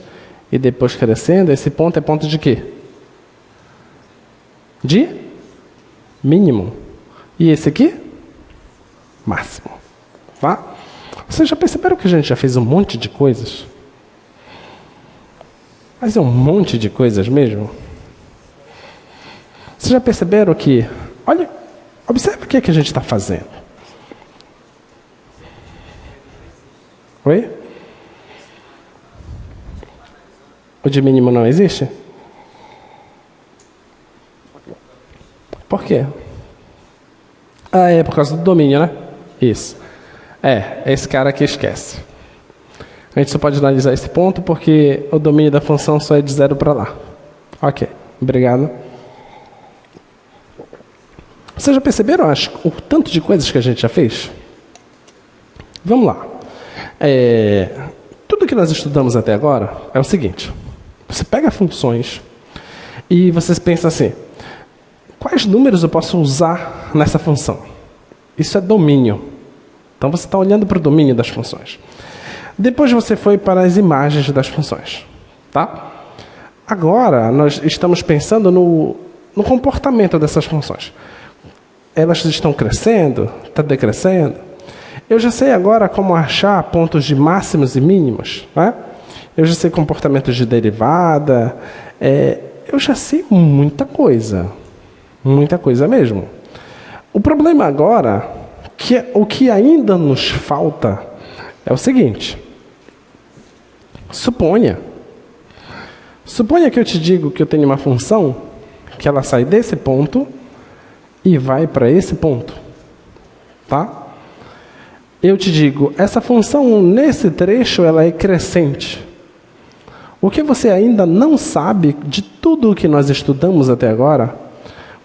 e depois crescendo, esse ponto é ponto de quê? De mínimo. E esse aqui? Máximo. Tá? Vocês já perceberam que a gente já fez um monte de coisas? Mas é um monte de coisas mesmo? Vocês já perceberam que... Olha, observe o que a gente está fazendo. Oi? O de mínimo não existe? Por quê? Ah, é por causa do domínio, né? Isso. É esse cara que esquece. A gente só pode analisar esse ponto porque o domínio da função só é de 0 para lá. Ok, obrigado. Vocês já perceberam o tanto de coisas que a gente já fez? Vamos lá. Tudo que nós estudamos até agora é o seguinte. Você pega funções e você pensa assim, quais números eu posso usar nessa função? Isso é domínio. Então você está olhando para o domínio das funções. Depois você foi para as imagens das funções. Tá? Agora nós estamos pensando no comportamento dessas funções. Elas estão crescendo? Está decrescendo? Eu já sei agora como achar pontos de máximos e mínimos. Né? Eu já sei comportamentos de derivada. Eu já sei muita coisa. Muita coisa mesmo. O problema agora, o que ainda nos falta, é o seguinte. Suponha que eu te digo que eu tenho uma função, que ela sai desse ponto e vai para esse ponto. Tá? Eu te digo, essa função nesse trecho ela é crescente. O que você ainda não sabe de tudo o que nós estudamos até agora,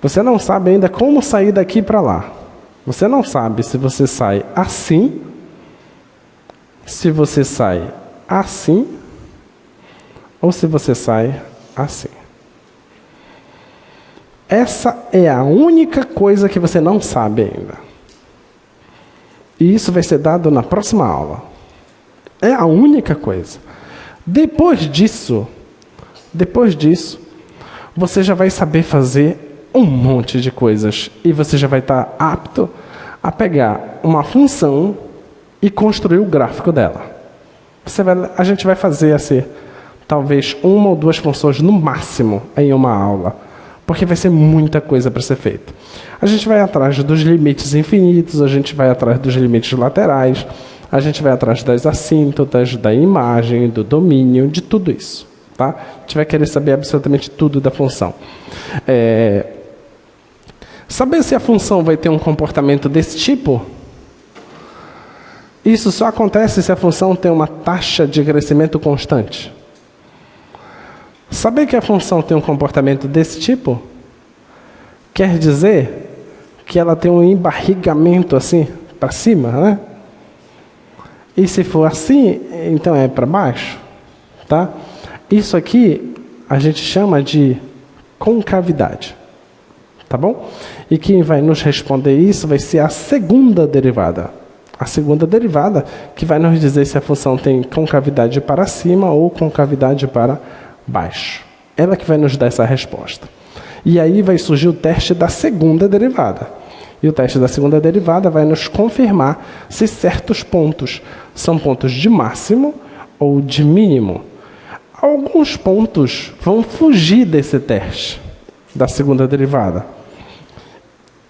você não sabe ainda como sair daqui para lá. Você não sabe se você sai assim, se você sai assim, ou se você sai assim. Essa é a única coisa que você não sabe ainda. E isso vai ser dado na próxima aula. É a única coisa. Depois disso, você já vai saber fazer um monte de coisas. E você já vai estar apto a pegar uma função e construir o gráfico dela. A gente vai fazer assim, talvez 1 ou 2 funções no máximo em uma aula. Porque vai ser muita coisa para ser feita. A gente vai atrás dos limites infinitos, a gente vai atrás dos limites laterais, a gente vai atrás das assíntotas, da imagem, do domínio, de tudo isso. Tá? A gente vai querer saber absolutamente tudo da função. Saber se a função vai ter um comportamento desse tipo, isso só acontece se a função tem uma taxa de crescimento constante. Saber que a função tem um comportamento desse tipo, quer dizer que ela tem um embarrigamento assim, para cima, né? E se for assim, então é para baixo. Tá? Isso aqui a gente chama de concavidade. Tá bom? E quem vai nos responder isso vai ser a segunda derivada. A segunda derivada que vai nos dizer se a função tem concavidade para cima ou concavidade para baixo. Ela que vai nos dar essa resposta. E aí vai surgir o teste da segunda derivada. E o teste da segunda derivada vai nos confirmar se certos pontos são pontos de máximo ou de mínimo. Alguns pontos vão fugir desse teste da segunda derivada.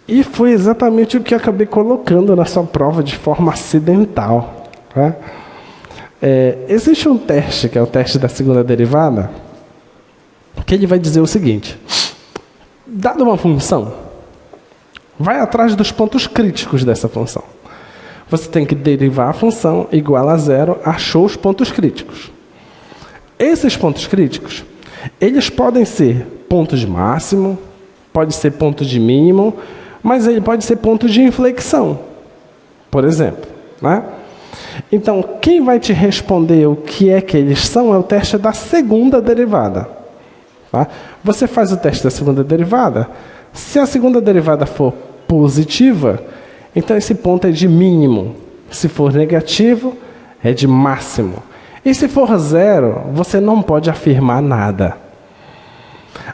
E foi exatamente o que eu acabei colocando na sua prova de forma acidental. Tá? Existe um teste, que é o teste da segunda derivada, que ele vai dizer o seguinte. Dada uma função, vai atrás dos pontos críticos dessa função. Você tem que derivar a função igual a 0, achou os pontos críticos. Esses pontos críticos, eles podem ser ponto de máximo, pode ser ponto de mínimo, mas ele pode ser ponto de inflexão. por exemplo, né? Então, quem vai te responder o que é que eles são é o teste da segunda derivada. Tá? Você faz o teste da segunda derivada. Se a segunda derivada for positiva, então esse ponto é de mínimo. Se for negativo, é de máximo. E se for zero, você não pode afirmar nada.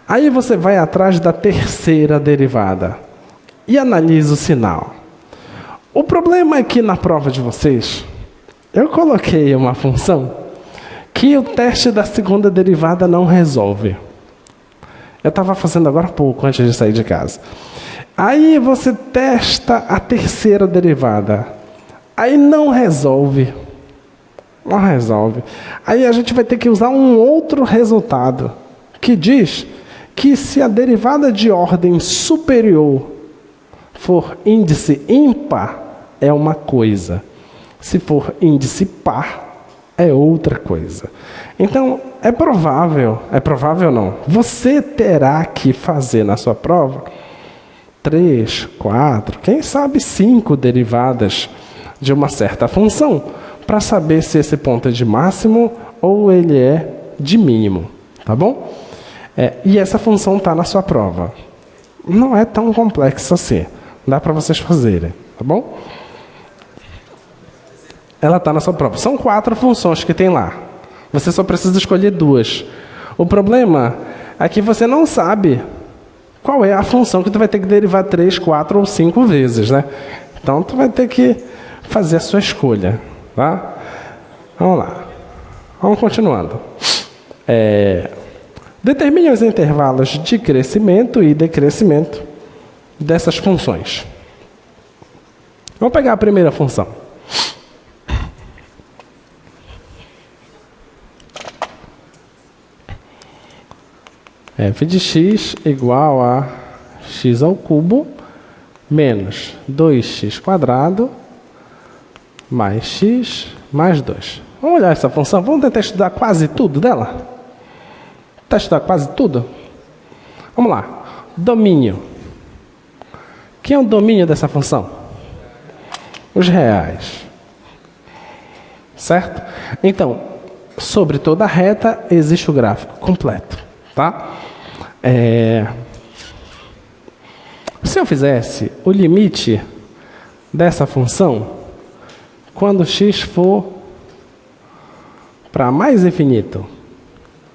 Aí você vai atrás da terceira derivada e analisa o sinal. O problema é que na prova de vocês, eu coloquei uma função que o teste da segunda derivada não resolve. Eu estava fazendo agora há pouco, antes de sair de casa. Aí você testa a terceira derivada. Aí não resolve. Não resolve. Aí a gente vai ter que usar um outro resultado, que diz que se a derivada de ordem superior for índice ímpar, é uma coisa. Se for índice par, é outra coisa. Então, é provável não, você terá que fazer na sua prova 3, 4, quem sabe 5 derivadas de uma certa função, para saber se esse ponto é de máximo ou ele é de mínimo, tá bom? E essa função está na sua prova. Não é tão complexo assim, dá para vocês fazerem, tá bom? Ela está na sua prova. São 4 funções que tem lá. Você só precisa escolher 2. O problema é que você não sabe qual é a função que tu vai ter que derivar 3, 4 ou 5 vezes, né? Então, tu vai ter que fazer a sua escolha, tá? Vamos lá. Vamos continuando. Determine os intervalos de crescimento e decrescimento dessas funções. Vamos pegar a primeira função. F de x igual a x ao cubo menos 2x² mais x mais 2. Vamos olhar essa função? Vamos tentar estudar quase tudo dela? Tentar estudar quase tudo? Vamos lá. Domínio. Quem é o domínio dessa função? Os reais. Certo? Então, sobre toda a reta existe o gráfico completo. Tá? Se eu fizesse o limite dessa função, quando x for para mais infinito,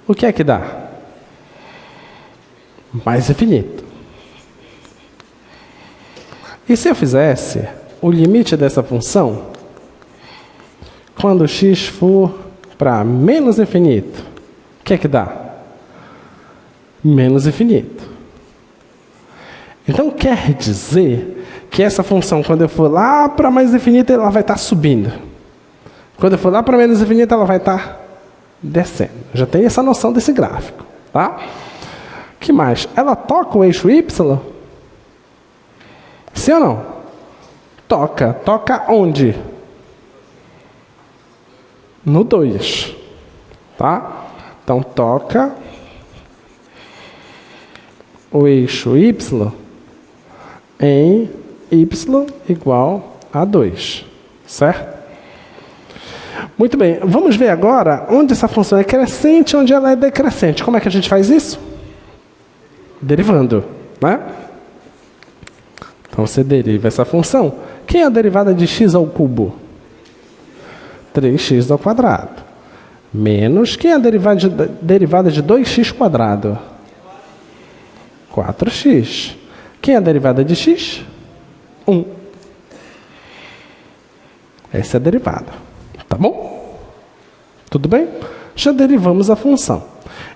o que é que dá? Mais infinito. E se eu fizesse o limite dessa função, quando x for para menos infinito, o que é que dá? Menos infinito. Então quer dizer que essa função, quando eu for lá para mais infinito, ela vai estar subindo. Quando eu for lá para menos infinito, ela vai estar descendo. Já tem essa noção desse gráfico, tá? Que mais? Ela toca o eixo y? Sim ou não? Toca. Toca onde? No 2. Tá? Então toca o eixo y em y igual a 2, certo? Muito bem, vamos ver agora onde essa função é crescente e onde ela é decrescente. Como é que a gente faz isso? Derivando, né? Então você deriva essa função. Quem é a derivada de x ao cubo? 3x ao quadrado. Menos, quem é a derivada de 2x²? 4x. Quem é a derivada de x? 1. Essa é a derivada. Tá bom? Tudo bem? Já derivamos a função.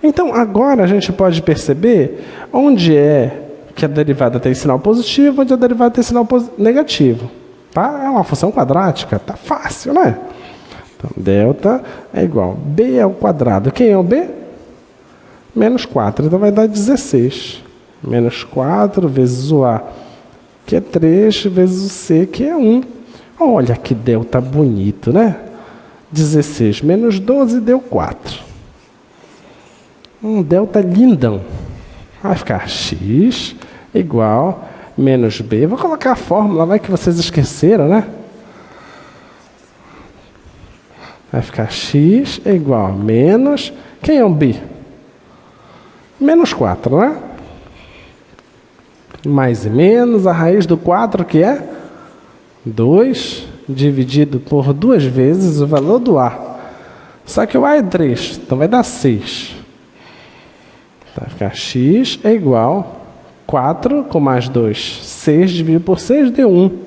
Então, agora a gente pode perceber onde é que a derivada tem sinal positivo, onde a derivada tem sinal negativo. Tá? É uma função quadrática. Tá fácil, né? Então, delta é igual a b ao quadrado. Quem é o b? Menos 4. Então, vai dar 16. Menos 4 vezes o A, que é 3, vezes o C, que é 1. Olha que delta bonito, né? 16 menos 12 deu 4. Um delta lindão. Vai ficar x igual menos b. Vou colocar a fórmula, vai que vocês esqueceram, né? Vai ficar x é igual a menos... Quem é o b? Menos 4, né? Mais e menos a raiz do 4, que é 2, dividido por 2 vezes o valor do a. Só que o a é 3, então vai dar 6. Vai ficar x é igual a 4 com mais 2. 6 dividido por 6 deu 1.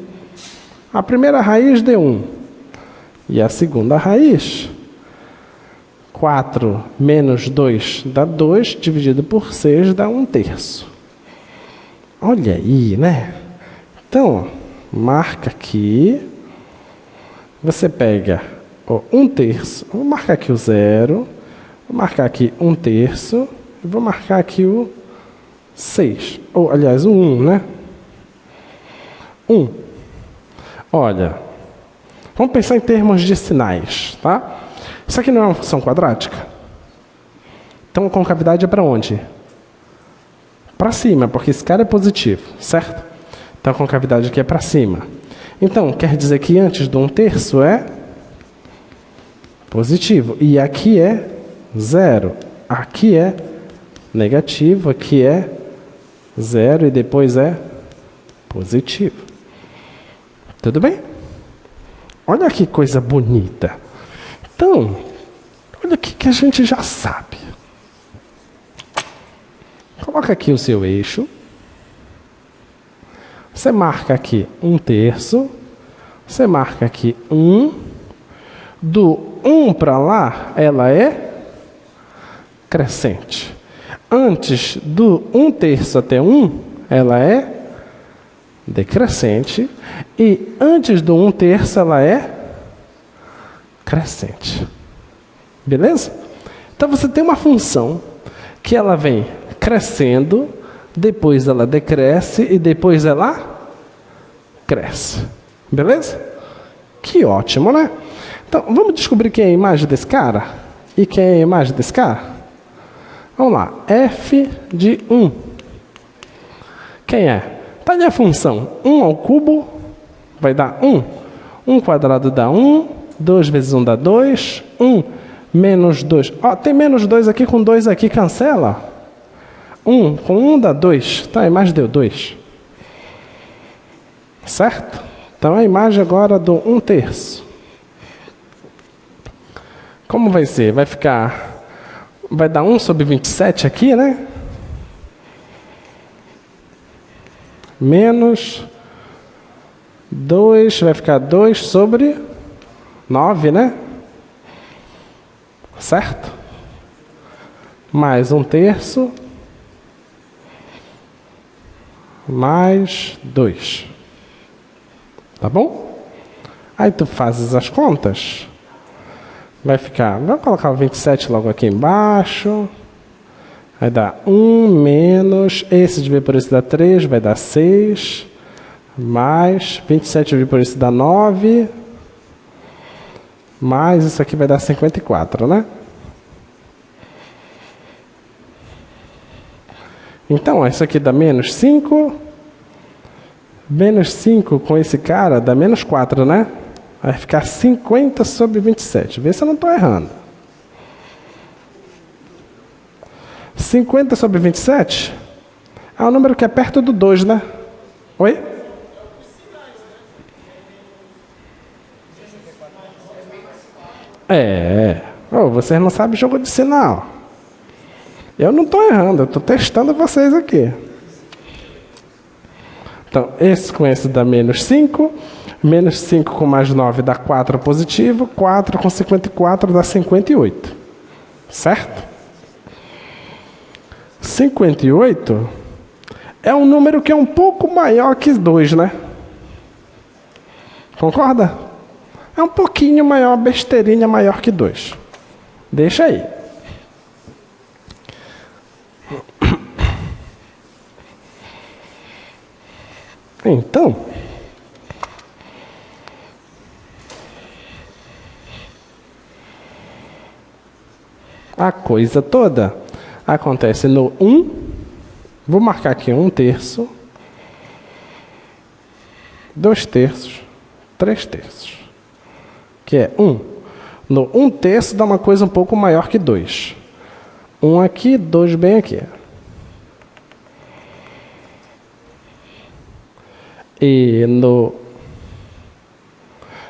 A primeira raiz deu 1. E a segunda raiz... 4 menos 2 dá 2, dividido por 6 dá 1/3. Olha aí, né? Então, marca aqui. Você pega o 1/3. Vou marcar aqui o 0. Vou marcar aqui 1/3. E vou marcar aqui o 6. Ou, aliás, o 1, né? 1. Olha, vamos pensar em termos de sinais, tá? Isso aqui não é uma função quadrática? Então a concavidade é para onde? Para cima, porque esse cara é positivo, certo? Então a concavidade aqui é para cima. Então, quer dizer que antes do 1/3 é positivo. E aqui é 0. Aqui é negativo, aqui é 0 e depois é positivo. Tudo bem? Olha que coisa bonita. Então, olha o que a gente já sabe. Coloca aqui o seu eixo. Você marca aqui 1/3. Você marca aqui 1. Do 1 para lá, ela é crescente. Antes do 1/3 até 1, ela é decrescente. E antes do 1/3, ela é crescente. Beleza? Então você tem uma função que ela vem crescendo, depois ela decresce e depois ela cresce. Beleza? Que ótimo, né? Então vamos descobrir quem é a imagem desse cara e quem é a imagem desse cara? Vamos lá. F de 1. Quem é? Está ali a função 1 ao cubo vai dar 1. 1 quadrado dá 1. 2 vezes 1 dá 2. 1 menos 2. Ó, tem menos 2 aqui, com 2 aqui cancela. 1 com 1 dá 2. Tá, a imagem deu 2. Certo? Então a imagem agora do 1/3. Como vai ser? Vai ficar... Vai dar 1 sobre 27 aqui, né? Menos 2, vai ficar 2 sobre 9, né? Certo? Mais 1/3. Mais 2. Tá bom? Aí tu fazes as contas. Vai ficar... Vamos colocar o 27 logo aqui embaixo. Vai dar 1 menos... Esse dividido por esse dá 3, vai dar 6. Mais 27 dividido por esse dá 9. Mais isso aqui vai dar 54, né? Então, isso aqui dá menos 5. Menos 5 com esse cara dá menos 4, né? Vai ficar 50 sobre 27. Vê se eu não estou errando. 50 sobre 27 é um número que é perto do 2, né? Oi? Oh, vocês não sabem jogo de sinal. Eu não estou errando, eu estou testando vocês aqui. Então, esse com esse dá menos 5. Menos 5 com mais 9 dá 4 positivo. 4 com 54 dá 58. Certo? 58 é um número que é um pouco maior que 2, né? Concorda? É um pouquinho maior, besteirinha maior que 2. Deixa aí. Então, a coisa toda acontece no 1. Vou marcar aqui 1/3, 2/3, 3/3. Que é 1. No 1/3 dá uma coisa um pouco maior que 2. 1 aqui, 2 bem aqui. E no...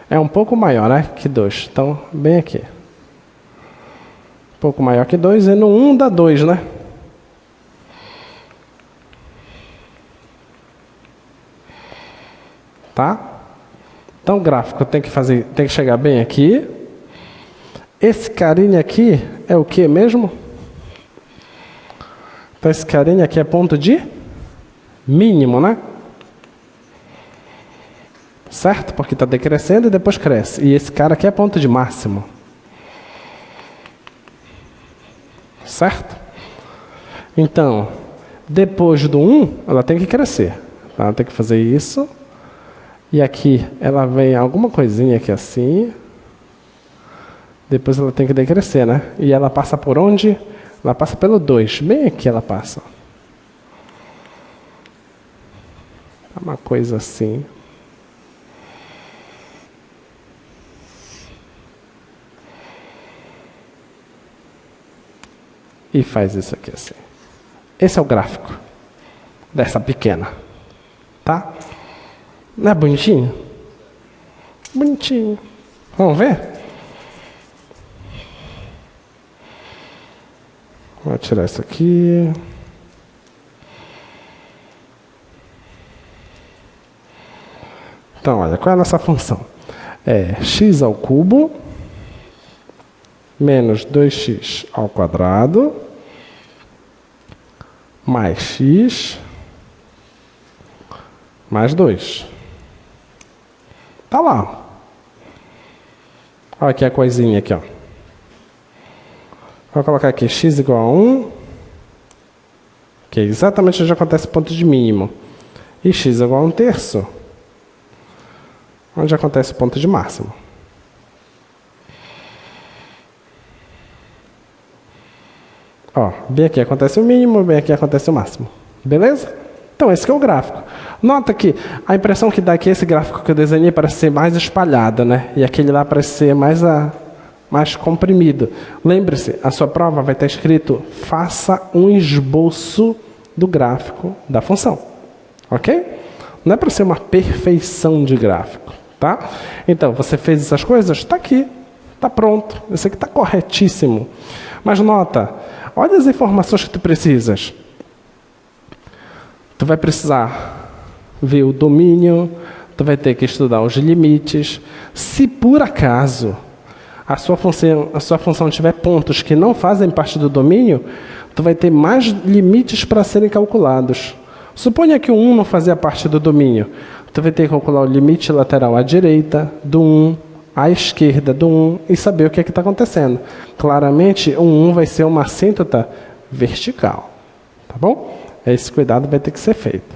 É um pouco maior, né? Que 2. Então, bem aqui. Um pouco maior que 2. E no 1 dá 2, né? Tá? Então o gráfico tem que chegar bem aqui. Esse carinha aqui é o que mesmo? Então esse carinha aqui é ponto de mínimo, né? Certo? Porque está decrescendo e depois cresce. E esse cara aqui é ponto de máximo. Certo? Então, depois do 1, ela tem que crescer. Ela tem que fazer isso. E aqui ela vem alguma coisinha aqui assim. Depois ela tem que decrescer, né? E ela passa por onde? Ela passa pelo 2. Bem aqui ela passa. Uma coisa assim. E faz isso aqui assim. Esse é o gráfico dessa pequena. Tá? Não é bonitinho? Bonitinho. Vamos ver? Vou tirar isso aqui. Então, olha, qual é a nossa função? É x ao cubo menos 2x ao quadrado mais x mais 2. Tá lá. Olha aqui a coisinha aqui, ó. Vou colocar aqui x igual a 1, que é exatamente onde acontece o ponto de mínimo. E x igual a 1/3, onde acontece o ponto de máximo. Ó, bem aqui acontece o mínimo, bem aqui acontece o máximo. Beleza? Então, esse que é o gráfico. Nota que a impressão que dá aqui, esse gráfico que eu desenhei parece ser mais espalhada, né? E aquele lá parece ser mais comprimido. Lembre-se, a sua prova vai estar escrito: faça um esboço do gráfico da função. Ok? Não é para ser uma perfeição de gráfico, tá? Então, você fez essas coisas? Está aqui. Está pronto. Isso aqui está corretíssimo. Mas nota, olha as informações que tu precisas. Tu vai precisar ver o domínio, tu vai ter que estudar os limites. Se por acaso a sua função tiver pontos que não fazem parte do domínio, tu vai ter mais limites para serem calculados. Suponha que o 1 não fazia parte do domínio. Tu vai ter que calcular o limite lateral à direita do 1, à esquerda do 1 e saber o que é que está acontecendo. Claramente, o 1 vai ser uma assíntota vertical. Tá bom? Esse cuidado vai ter que ser feito.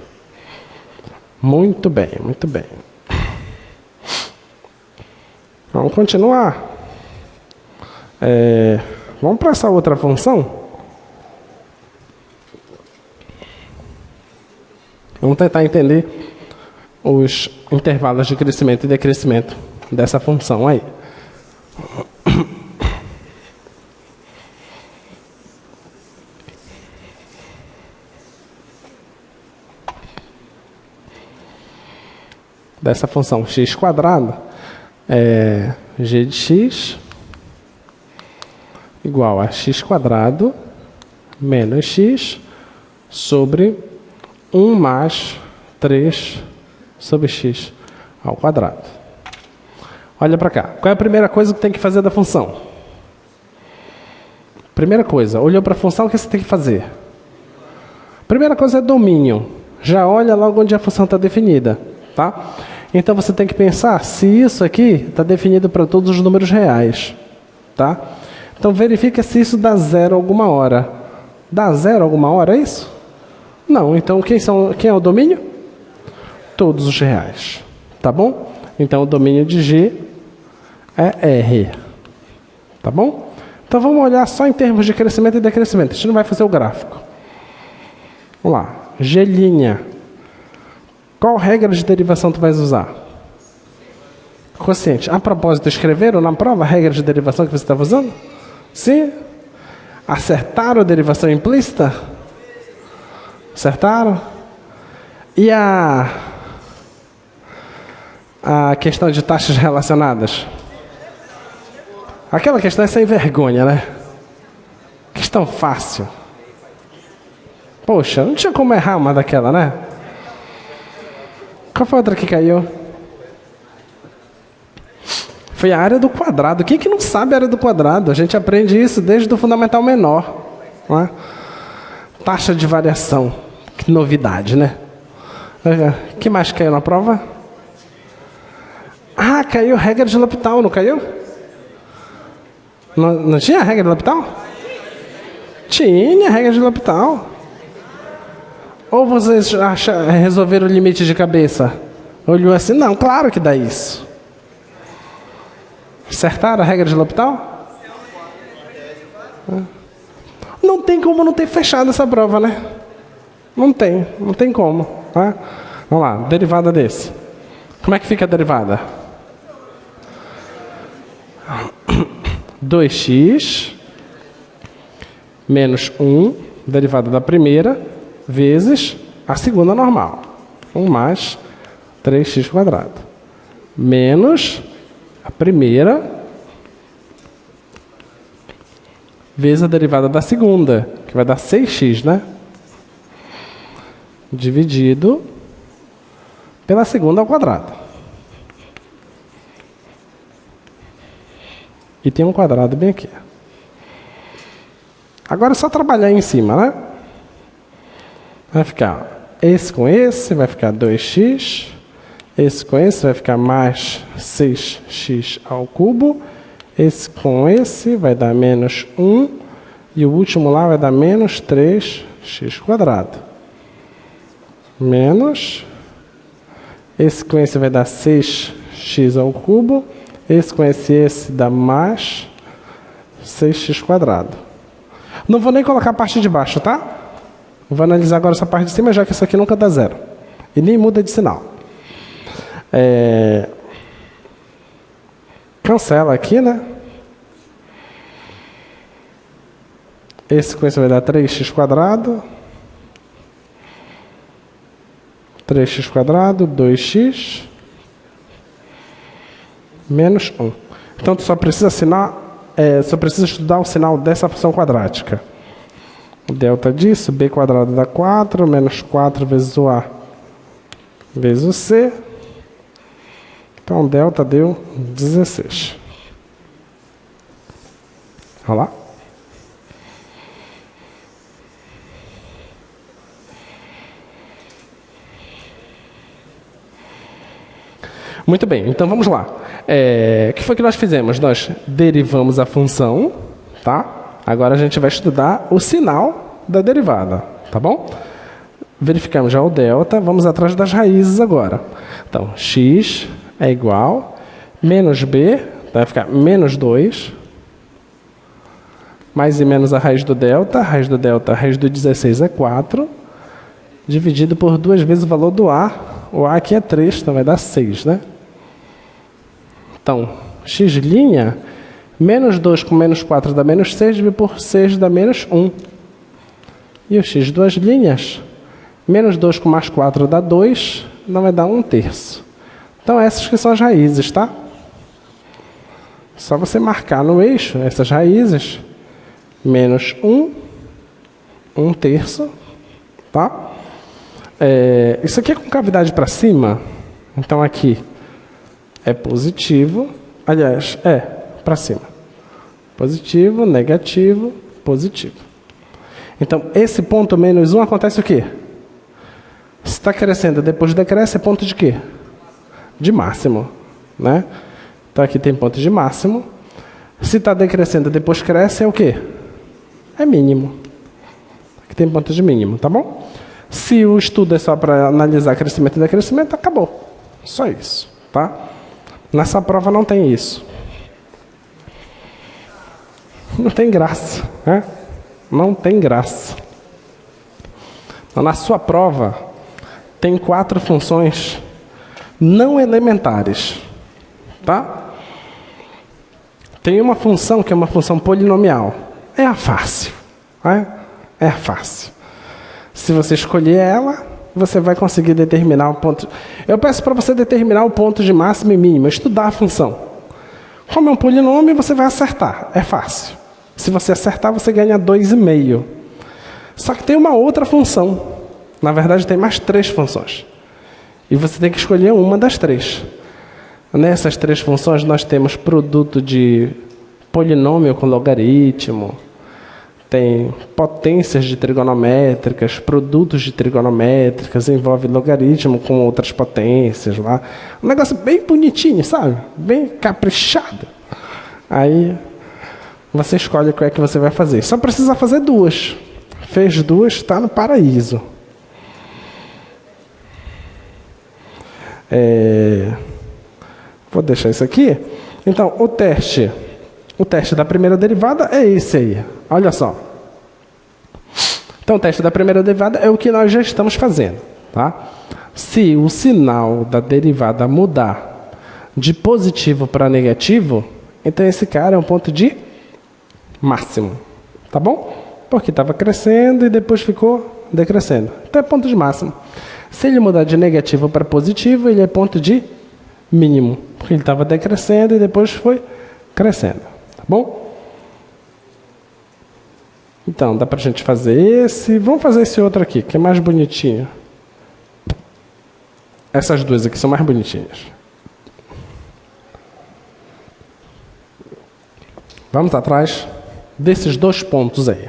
Muito bem, muito bem. Vamos continuar. Vamos para essa outra função? Vamos tentar entender os intervalos de crescimento e decrescimento dessa função aí. Dessa função x² é g de x igual a x² menos x sobre 1 mais 3 sobre x ao quadrado. Olha para cá. Qual é a primeira coisa que tem que fazer da função? Primeira coisa, olhou para a função, o que você tem que fazer? Primeira coisa é domínio. Já olha logo onde a função está definida. Tá? Então você tem que pensar se isso aqui está definido para todos os números reais. Tá? Então verifica se isso dá 0 alguma hora. Dá 0 alguma hora, é isso? Não. Então quem é o domínio? Todos os reais. Tá bom? Então o domínio de G é R. Tá bom? Então vamos olhar só em termos de crescimento e decrescimento. A gente não vai fazer o gráfico. Vamos lá. G'. Qual regra de derivação tu vais usar? Quociente. A propósito, escreveram na prova a regra de derivação que você estava usando? Sim? Acertaram a derivação implícita? Acertaram? E a questão de taxas relacionadas? Aquela questão é sem vergonha, né? Questão fácil. Poxa, não tinha como errar uma daquela, né? Qual foi a outra que caiu? Foi a área do quadrado. Quem que não sabe a área do quadrado? A gente aprende isso desde o fundamental menor. Né? Taxa de variação. Que novidade, né? O que mais caiu na prova? Ah, caiu regra de L'Hopital, não caiu? Não tinha regra de L'Hopital? Tinha regra de L'Hopital. Ou vocês resolveram o limite de cabeça? Olhou assim, não, claro que dá isso. Acertaram a regra de L'Hopital? Não tem como não ter fechado essa prova, né? Não tem como. Tá? Vamos lá, derivada desse. Como é que fica a derivada? 2x menos 1, derivada da primeira, vezes a segunda normal. 1 mais 3x quadrado. Menos a primeira, vezes a derivada da segunda, que vai dar 6x, né? Dividido pela segunda ao quadrado. E tem um quadrado bem aqui. Agora é só trabalhar em cima, né? Vai ficar esse com esse, vai ficar 2x. Esse com esse vai ficar mais 6x ao cubo. Esse com esse vai dar menos 1. E o último lá vai dar menos 3x quadrado. Menos. Esse com esse vai dar 6x ao cubo. Esse com esse dá mais 6x quadrado. Não vou nem colocar a parte de baixo, tá? Vou analisar agora essa parte de cima, já que isso aqui nunca dá zero. E nem muda de sinal. Cancela aqui, né? Esse com esse vai dar 3x quadrado. 3x quadrado, 2x. Menos 1. Então, tu só precisa estudar o sinal dessa função quadrática. O delta disso, b quadrado dá 4, menos 4 vezes o a vezes o c. Então, o delta deu 16. Olha lá. Muito bem, então vamos lá. O que foi que nós fizemos? Nós derivamos a função, tá? Agora a gente vai estudar o sinal da derivada, tá bom? Verificamos já o delta, vamos atrás das raízes agora. Então, x é igual menos b, vai ficar menos 2, mais e menos a raiz do delta, a raiz do 16 é 4, dividido por 2 vezes o valor do a. O a aqui é 3, então vai dar 6, né? Então, x', menos 2 com menos 4 dá menos 6, dividido por 6 dá menos 1. E o x duas linhas, menos 2 com mais 4 dá 2, não vai dar 1/3. Então, essas que são as raízes, tá? Só você marcar no eixo essas raízes, menos 1, 1/3, tá? Isso aqui é com cavidade para cima, então aqui é positivo, aliás, para cima. Positivo, negativo, positivo. Então, esse ponto menos 1 acontece o quê? Se está crescendo, depois decresce, é ponto de quê? De máximo, né? Então, aqui tem ponto de máximo. Se está decrescendo, depois cresce, é o quê? É mínimo. Aqui tem ponto de mínimo, tá bom? Se o estudo é só para analisar crescimento e decrescimento, acabou. Só isso, tá? Nessa prova não tem isso. Não tem graça, né? Não tem graça. Então, na sua prova, tem 4 funções não elementares, tá? Tem uma função que é uma função polinomial. É a fácil. Né? É a fácil. Se você escolher ela, você vai conseguir determinar o ponto. Eu peço para você determinar o ponto de máximo e mínimo, estudar a função. Como é um polinômio, você vai acertar. É fácil. Se você acertar, você ganha 2,5. Só que tem uma outra função. Na verdade, tem mais 3 funções. E você tem que escolher uma das 3. Nessas 3 funções, nós temos produto de polinômio com logaritmo, tem potências de trigonométricas, produtos de trigonométricas, envolve logaritmo com outras potências lá. Um negócio bem bonitinho, sabe? Bem caprichado. Aí, você escolhe qual é que você vai fazer. Só precisa fazer 2. Fez 2, está no paraíso. Vou deixar isso aqui. Então, o teste da primeira derivada é esse aí. Olha só. Então, o teste da primeira derivada é o que nós já estamos fazendo. Tá? Se o sinal da derivada mudar de positivo para negativo, então esse cara é um ponto de máximo. Tá bom? Porque estava crescendo e depois ficou decrescendo. Então, é ponto de máximo. Se ele mudar de negativo para positivo, ele é ponto de mínimo. Porque ele estava decrescendo e depois foi crescendo. Tá bom? Então, dá para a gente fazer esse. Vamos fazer esse outro aqui, que é mais bonitinho. Essas duas aqui são mais bonitinhas. Vamos atrás desses 2 pontos aí.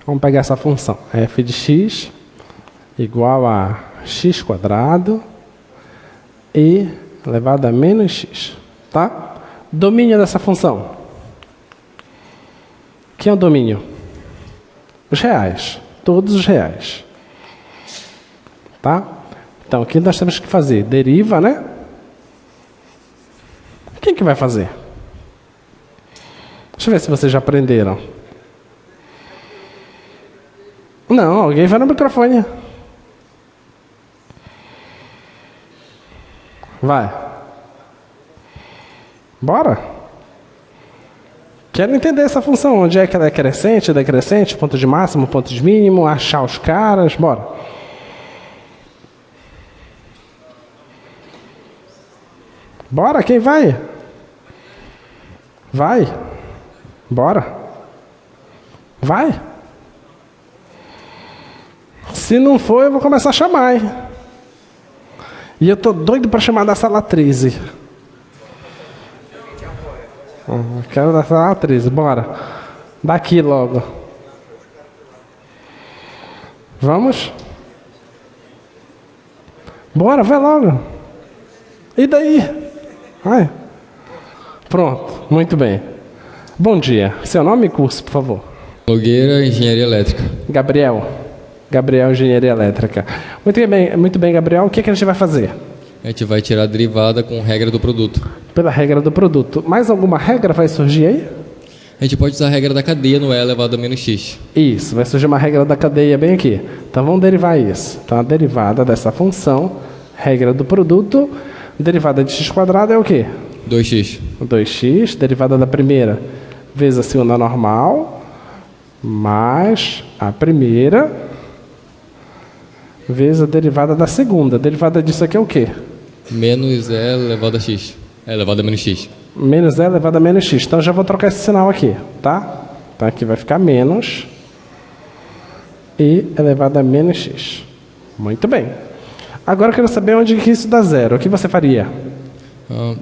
Vamos pegar essa função. F de x igual a x² e elevado a menos x. Tá? Domínio dessa função. Quem é o domínio? Os reais. Todos os reais. Tá? Então, aqui nós temos que fazer deriva, né? Quem que vai fazer? Deixa eu ver se vocês já aprenderam. Não, alguém vai no microfone. Vai. Bora? Quero entender essa função. Onde é que ela é crescente, decrescente, ponto de máximo, ponto de mínimo, achar os caras. Bora. Bora, quem vai? Vai. Bora. Vai. Se não for, eu vou começar a chamar, hein? E eu tô doido para chamar da sala 13. Quero da sala 13, bora. Daqui logo. Vamos? Bora, vai logo. E daí? Vai. Pronto, muito bem. Bom dia. Seu nome e curso, por favor. Nogueira, Engenharia Elétrica. Gabriel, Engenharia Elétrica. Muito bem, Gabriel. O que a gente vai fazer? A gente vai tirar a derivada com regra do produto. Pela regra do produto. Mais alguma regra vai surgir aí? A gente pode usar a regra da cadeia no E elevado a menos x. Isso, vai surgir uma regra da cadeia bem aqui. Então vamos derivar isso. Então a derivada dessa função, regra do produto, derivada de x² é o quê? 2x. 2x, derivada da primeira, vezes a segunda normal, mais a primeira, vezes a derivada da segunda. A derivada disso aqui é o quê? Menos E elevado a x. E elevado a menos x. Menos E elevado a menos x. Então já vou trocar esse sinal aqui, tá? Então aqui vai ficar menos E elevado a menos x. Muito bem. Agora eu quero saber onde que isso dá zero. O que você faria?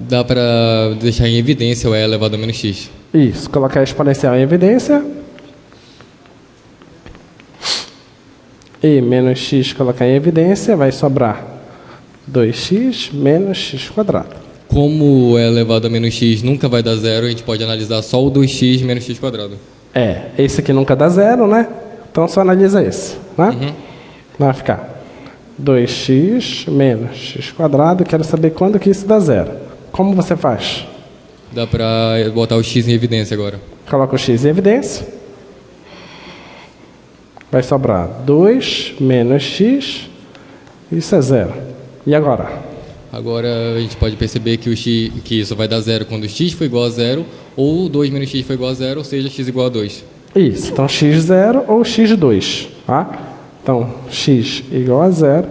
Dá para deixar em evidência o E elevado a menos x. Isso, colocar a exponencial em evidência. E menos x colocar em evidência, vai sobrar 2x menos x². Como o E elevado a menos x nunca vai dar zero, a gente pode analisar só o 2x menos x². Esse aqui nunca dá zero, né? Então só analisa esse, né? Vai ficar 2x menos x². Quero saber quando que isso dá zero. Como você faz? Dá para botar o x em evidência agora. Coloca o x em evidência. Vai sobrar 2 menos x. Isso é zero. E agora? Agora a gente pode perceber que, que isso vai dar zero quando x for igual a zero, ou 2 menos x for igual a zero, ou seja, x igual a 2. Isso, então x0 ou x2, tá? Então, x igual a 0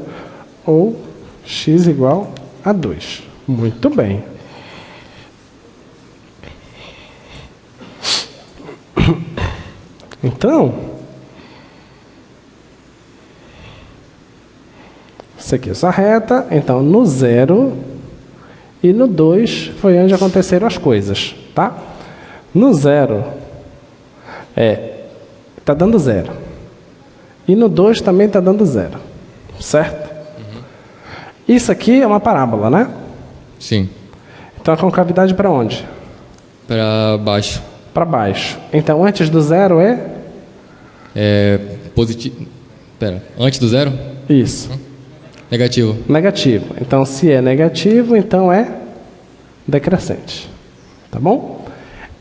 ou x igual a 2. Muito bem. Então, isso aqui é só reta. Então, no 0 e no 2 foi onde aconteceram as coisas, tá? No 0, tá dando 0. E no 2 também tá dando 0, certo? Isso aqui é uma parábola, né? Sim. Então, a concavidade para onde? Para baixo. Para baixo. Então, antes do 0 é positivo. Pera, antes do zero? Isso. Negativo. Negativo. Então, se é negativo, então é decrescente. Tá bom?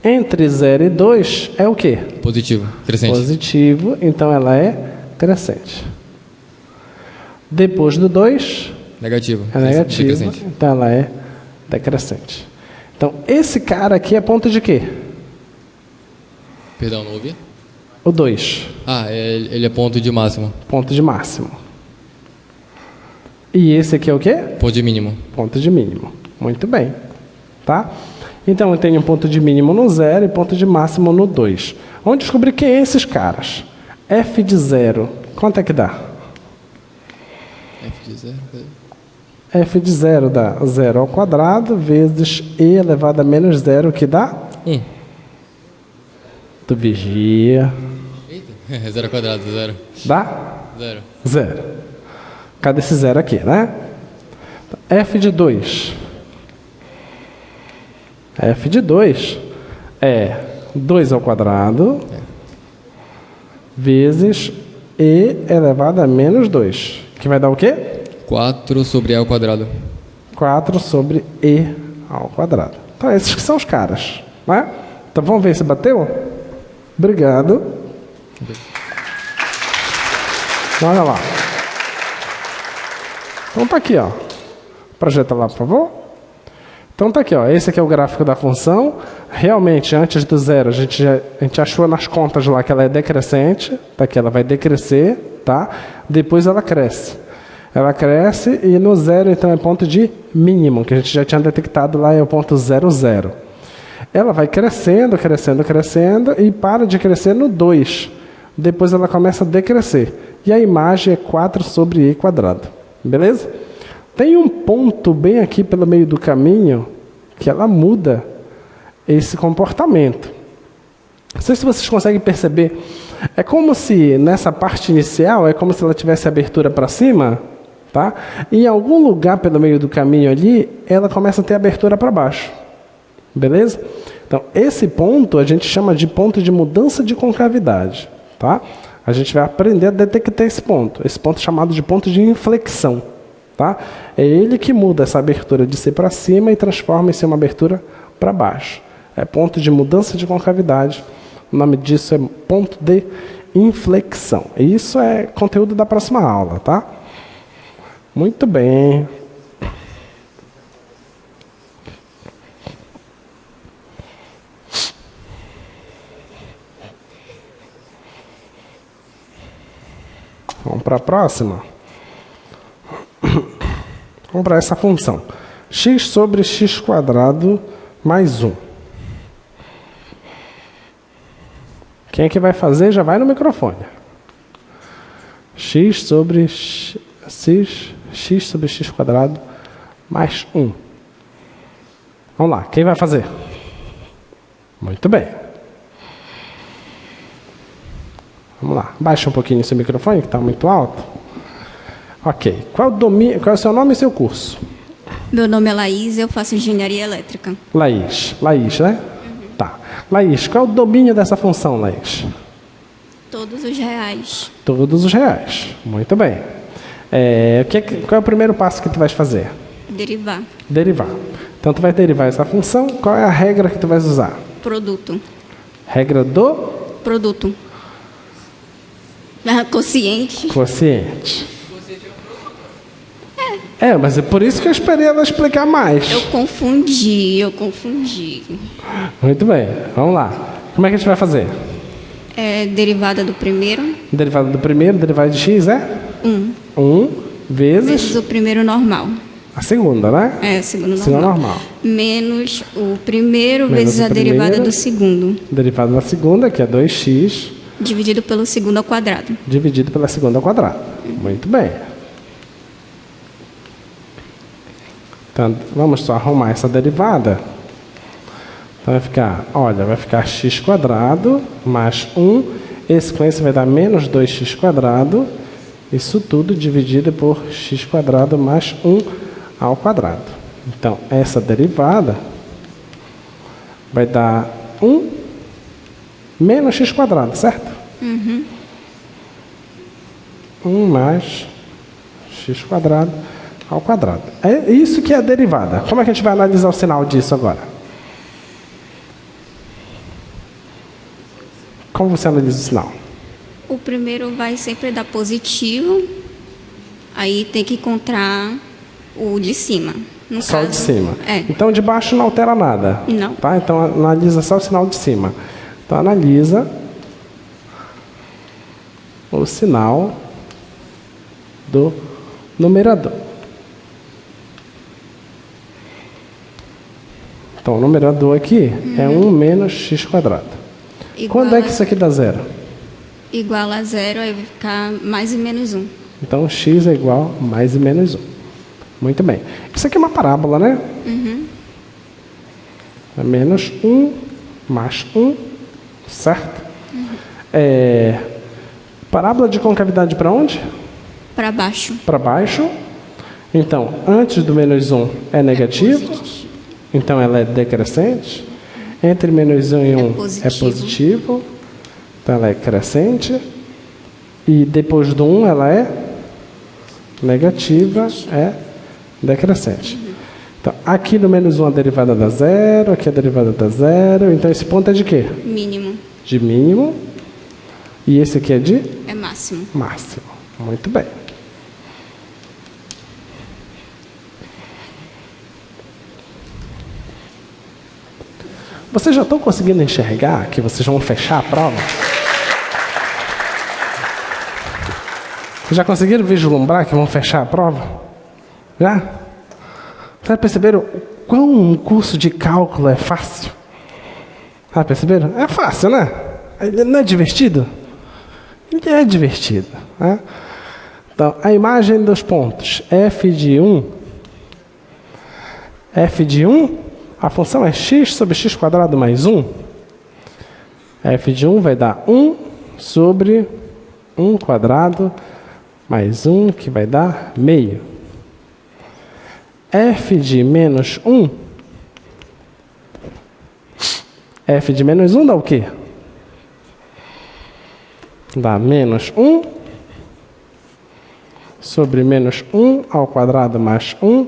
Entre 0 e 2 é o quê? Positivo. Crescente. Positivo, então ela é crescente. Depois do 2, Negativo. é negativo, Decrescente. então ela é decrescente. Então, esse cara aqui é ponto de quê? Perdão, não ouvi? O 2. Ele é ponto de máximo. Ponto de máximo. E esse aqui é o quê? Ponto de mínimo. Ponto de mínimo. Muito bem. Tá? Então, eu tenho um ponto de mínimo no 0 e ponto de máximo no 2. Vamos descobrir quem é esses caras. F de 0, quanto é que dá? F de 0. F de 0 dá 0 ao quadrado vezes e elevado a menos 0, que dá? 1. Tu vigia. Eita. 0 ao quadrado, 0. Dá? 0. 0. Cadê esse 0 aqui, né? F de 2. F de 2 é 2 ao quadrado vezes e elevado a menos 2. Que vai dar o quê? 4 sobre E ao quadrado. 4 sobre E ao quadrado. Então, esses que são os caras, né? Então, vamos ver se bateu? Obrigado. Olha lá. Então, tá aqui, ó. Projeta lá, por favor. Então, tá aqui, ó. Esse aqui é o gráfico da função. Realmente, antes do 0, a gente achou nas contas lá que ela é decrescente. Tá aqui, ela vai decrescer, tá? Depois ela cresce. Ela cresce e no 0, então, é ponto de mínimo, que a gente já tinha detectado lá, é o ponto 0, 0. Ela vai crescendo, crescendo, crescendo e para de crescer no 2. Depois ela começa a decrescer. E a imagem é 4 sobre E quadrado. Beleza? Tem um ponto bem aqui pelo meio do caminho que ela muda esse comportamento. Não sei se vocês conseguem perceber. É como se nessa parte inicial, é como se ela tivesse abertura para cima, tá? E em algum lugar pelo meio do caminho ali, ela começa a ter abertura para baixo. Beleza? Então, esse ponto a gente chama de ponto de mudança de concavidade, tá? A gente vai aprender a detectar esse ponto é chamado de ponto de inflexão, tá? É ele que muda essa abertura de C para cima e transforma em uma abertura para baixo. É ponto de mudança de concavidade. O nome disso é ponto de inflexão. E isso é conteúdo da próxima aula, tá? Muito bem. Vamos para a próxima. Vamos para essa função. X sobre x quadrado mais 1. Quem é que vai fazer, já vai no microfone. X sobre x sobre x quadrado mais 1. Vamos lá, quem vai fazer? Muito bem. Vamos lá, baixa um pouquinho esse microfone, que está muito alto. Ok, qual é o seu nome e seu curso? Meu nome é Laís e eu faço engenharia elétrica. Laís, né? Tá. Laís, qual é o domínio dessa função, Laís? Todos os reais. Todos os reais. Muito bem. Qual é o primeiro passo que tu vais fazer? Derivar. Derivar. Então, tu vai derivar essa função. Qual é a regra que tu vais usar? Produto. Regra do? Produto. Quociente. Quociente. Mas é por isso que eu esperei ela explicar mais. Eu confundi. Muito bem, vamos lá. Como é que a gente vai fazer? Derivada do primeiro. Derivada do primeiro, derivada de x é? 1 vezes Vezes o primeiro normal. a segunda, né? O segundo Segunda normal. normal. Menos o primeiro Menos vezes o a derivada primeiro. do segundo. Derivada da segunda, que é 2x, Dividido pelo segundo ao quadrado. dividido pela segunda ao quadrado. Muito bem. Então, vamos só arrumar essa derivada. Então, vai ficar x² mais 1. Esse com esse vai dar menos 2x². Isso tudo dividido por x² mais 1 ao quadrado. Então, essa derivada vai dar 1 menos x², certo? 1 mais x² ao quadrado. É isso que é a derivada. Como é que a gente vai analisar o sinal disso agora? Como você analisa o sinal? O primeiro vai sempre dar positivo. Aí tem que encontrar o de cima. No Só o caso, de cima. É. Então, de baixo não altera nada. Não. Tá? Então, analisa só o sinal de cima. Então, analisa o sinal do numerador. Então, o numerador aqui é 1 menos x². Quando é que isso aqui dá zero? Igual a zero, aí vai ficar mais e menos 1. Então, x é igual a mais e menos 1. Muito bem. Isso aqui é uma parábola, né? É menos 1 mais 1, certo? Parábola de concavidade para onde? Para baixo. Para baixo. Então, antes do menos 1 é negativo. Positivo. Então, ela é decrescente. Entre menos 1 e 1 é positivo. Então, ela é crescente. E depois do 1, ela é negativa, é decrescente. Então, aqui no menos 1 a derivada dá zero, aqui a derivada dá zero. Então, esse ponto é de quê? Mínimo. De mínimo. E esse aqui é de É máximo. máximo. Muito bem. Vocês já estão conseguindo enxergar que vocês vão fechar a prova? Vocês já conseguiram vislumbrar que vão fechar a prova? Já? Vocês já perceberam o quão um curso de cálculo é fácil? Já perceberam? É fácil, né? Não é divertido? É divertido. Né? Então, a imagem dos pontos f de 1. F de 1, a função é x sobre x² mais 1. F de 1 vai dar 1 sobre 1² mais 1, que vai dar meio. F de menos 1. F de menos 1 dá o quê? Dá menos 1 sobre menos 1 ao quadrado mais 1.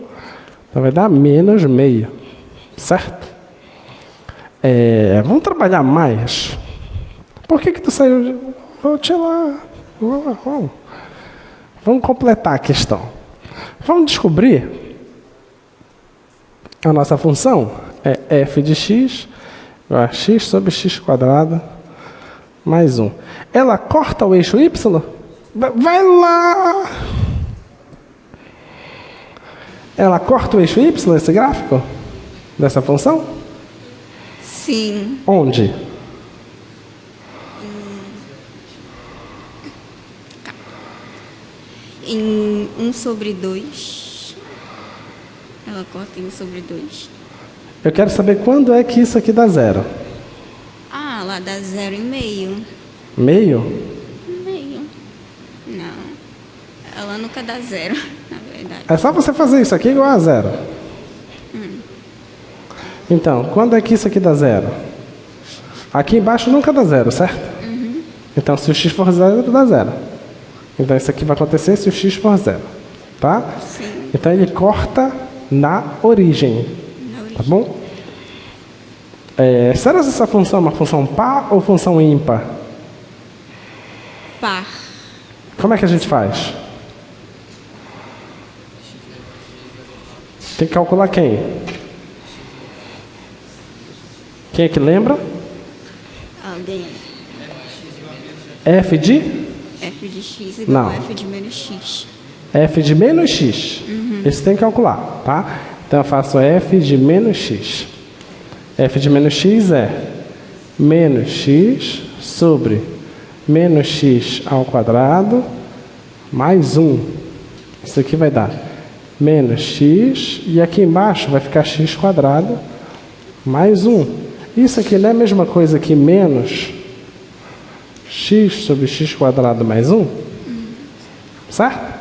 Então vai dar menos meio. Certo? Vamos trabalhar mais. Por que tu saiu? Vou te lá. Vamos completar a questão. Vamos descobrir a nossa função é f de x igual a x sobre x² mais 1. Ela corta o eixo y? Vai lá! Ela corta o eixo y, esse gráfico? Dessa função? Sim. Onde? Em 1 sobre 2. Ela corta em 1 sobre 2. Eu quero saber quando é que isso aqui dá zero. Ah, lá dá 0,5. Meio? Meio. Não. Ela nunca dá zero, na verdade. É só você fazer isso aqui igual a zero. Então, quando é que isso aqui dá zero? Aqui embaixo nunca dá zero, certo? Então, se o x for zero, dá zero. Então, isso aqui vai acontecer se o x for zero. Tá? Sim. Então, ele corta na origem. Na origem. Tá bom? Será que essa função é uma função par ou função ímpar? Par. Como é que a gente faz? Tem que calcular quem? Quem é que lembra? Alguém. F de? F de x igual Não. a f de menos x. F de menos x. Isso tem que calcular, tá? Então eu faço F de menos x. F de menos x é menos x sobre menos x ao quadrado mais 1. Isso aqui vai dar menos x, e aqui embaixo vai ficar x quadrado mais 1. Isso aqui não é a mesma coisa que menos x sobre x quadrado mais 1? Certo?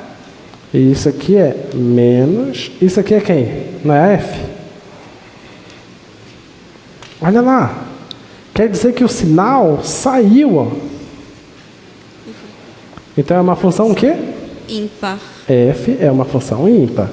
E isso aqui é menos... Isso aqui é quem? Não é a f? Olha lá. Quer dizer que o sinal saiu, ó. Então é uma função o quê? Ímpar. F é uma função ímpar.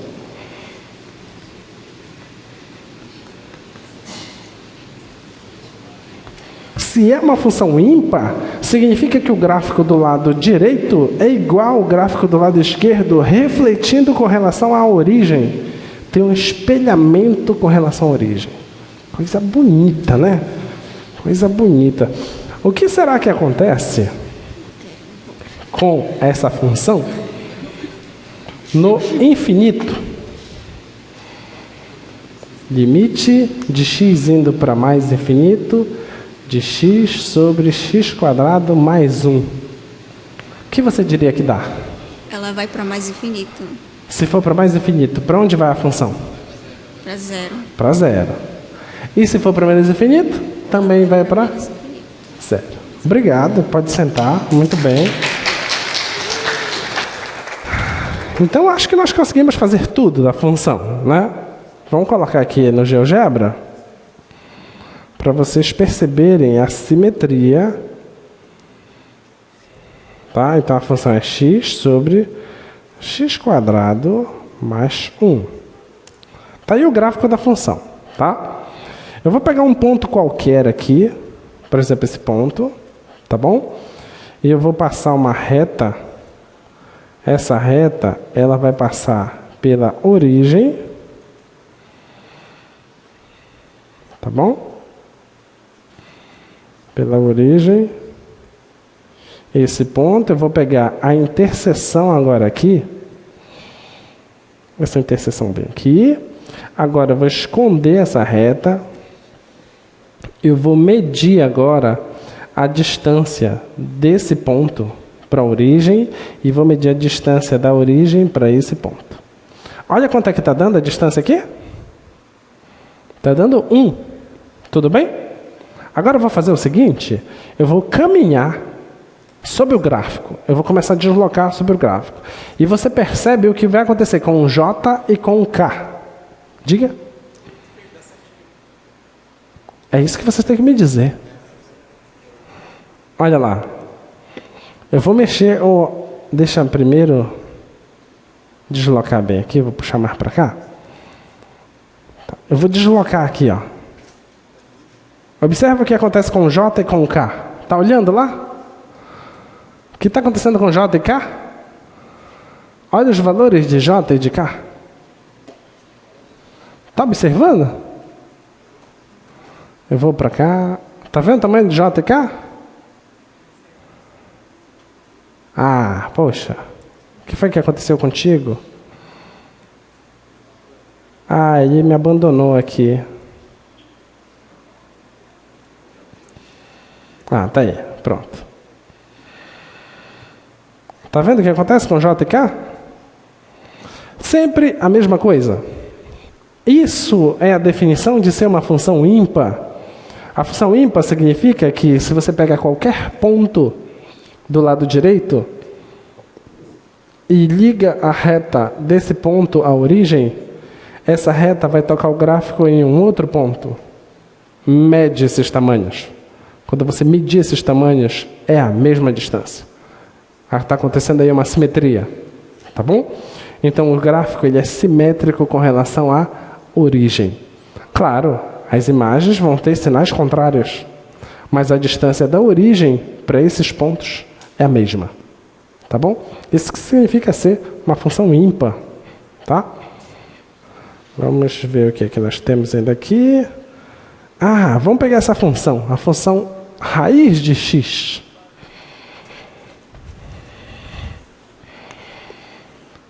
Se é uma função ímpar, significa que o gráfico do lado direito é igual ao gráfico do lado esquerdo, refletindo com relação à origem. Tem um espelhamento com relação à origem. Coisa bonita, né? Coisa bonita. O que será que acontece com essa função no infinito? Limite de x indo para mais infinito de x sobre x quadrado mais 1. O que você diria que dá? Ela vai para mais infinito. Se for para mais infinito, para onde vai a função? Para zero. Para zero. E se for para menos infinito, também vai para zero. Obrigado, pode sentar. Muito bem. Então, acho que nós conseguimos fazer tudo da função, né? Vamos colocar aqui no GeoGebra para vocês perceberem a simetria. Tá? Então, a função é x sobre x quadrado mais 1. Tá aí o gráfico da função, tá? Eu vou pegar um ponto qualquer aqui, por exemplo, esse ponto, tá bom? E eu vou passar uma reta. Essa reta, ela vai passar pela origem, tá bom? Pela origem. Esse ponto, eu vou pegar a interseção agora aqui. Essa interseção bem aqui. Agora eu vou esconder essa reta. Eu vou medir agora a distância desse ponto para a origem e vou medir a distância da origem para esse ponto. Olha quanto é que está dando a distância aqui? Está dando 1. Tudo bem? Agora eu vou fazer o seguinte. Eu vou caminhar sobre o gráfico. Eu vou começar a deslocar sobre o gráfico. E você percebe o que vai acontecer com o J e com o K. Diga. É isso que você tem que me dizer. Olha lá. Eu vou mexer, deixa primeiro deslocar bem aqui, vou puxar mais para cá. Eu vou deslocar aqui, ó. Observa o que acontece com o J e com o K. Tá olhando lá? O que está acontecendo com J e K? Olha os valores de J e de K. Tá observando? Eu vou para cá. Tá vendo o tamanho de J e K? Ah, poxa. O que foi que aconteceu contigo? Ah, ele me abandonou aqui. Ah, tá aí. Pronto. Tá vendo o que acontece com J e K? Sempre a mesma coisa. Isso é a definição de ser uma função ímpar. A função ímpar significa que se você pega qualquer ponto do lado direito e liga a reta desse ponto à origem, essa reta vai tocar o gráfico em um outro ponto. Mede esses tamanhos. Quando você medir esses tamanhos, é a mesma distância. Está acontecendo aí uma simetria. Tá bom? Então o gráfico ele é simétrico com relação à origem. Claro, as imagens vão ter sinais contrários, mas a distância da origem para esses pontos é a mesma. Tá bom? Isso que significa ser uma função ímpar. Tá? Vamos ver o que é que nós temos ainda aqui. Vamos pegar essa função, a função raiz de x.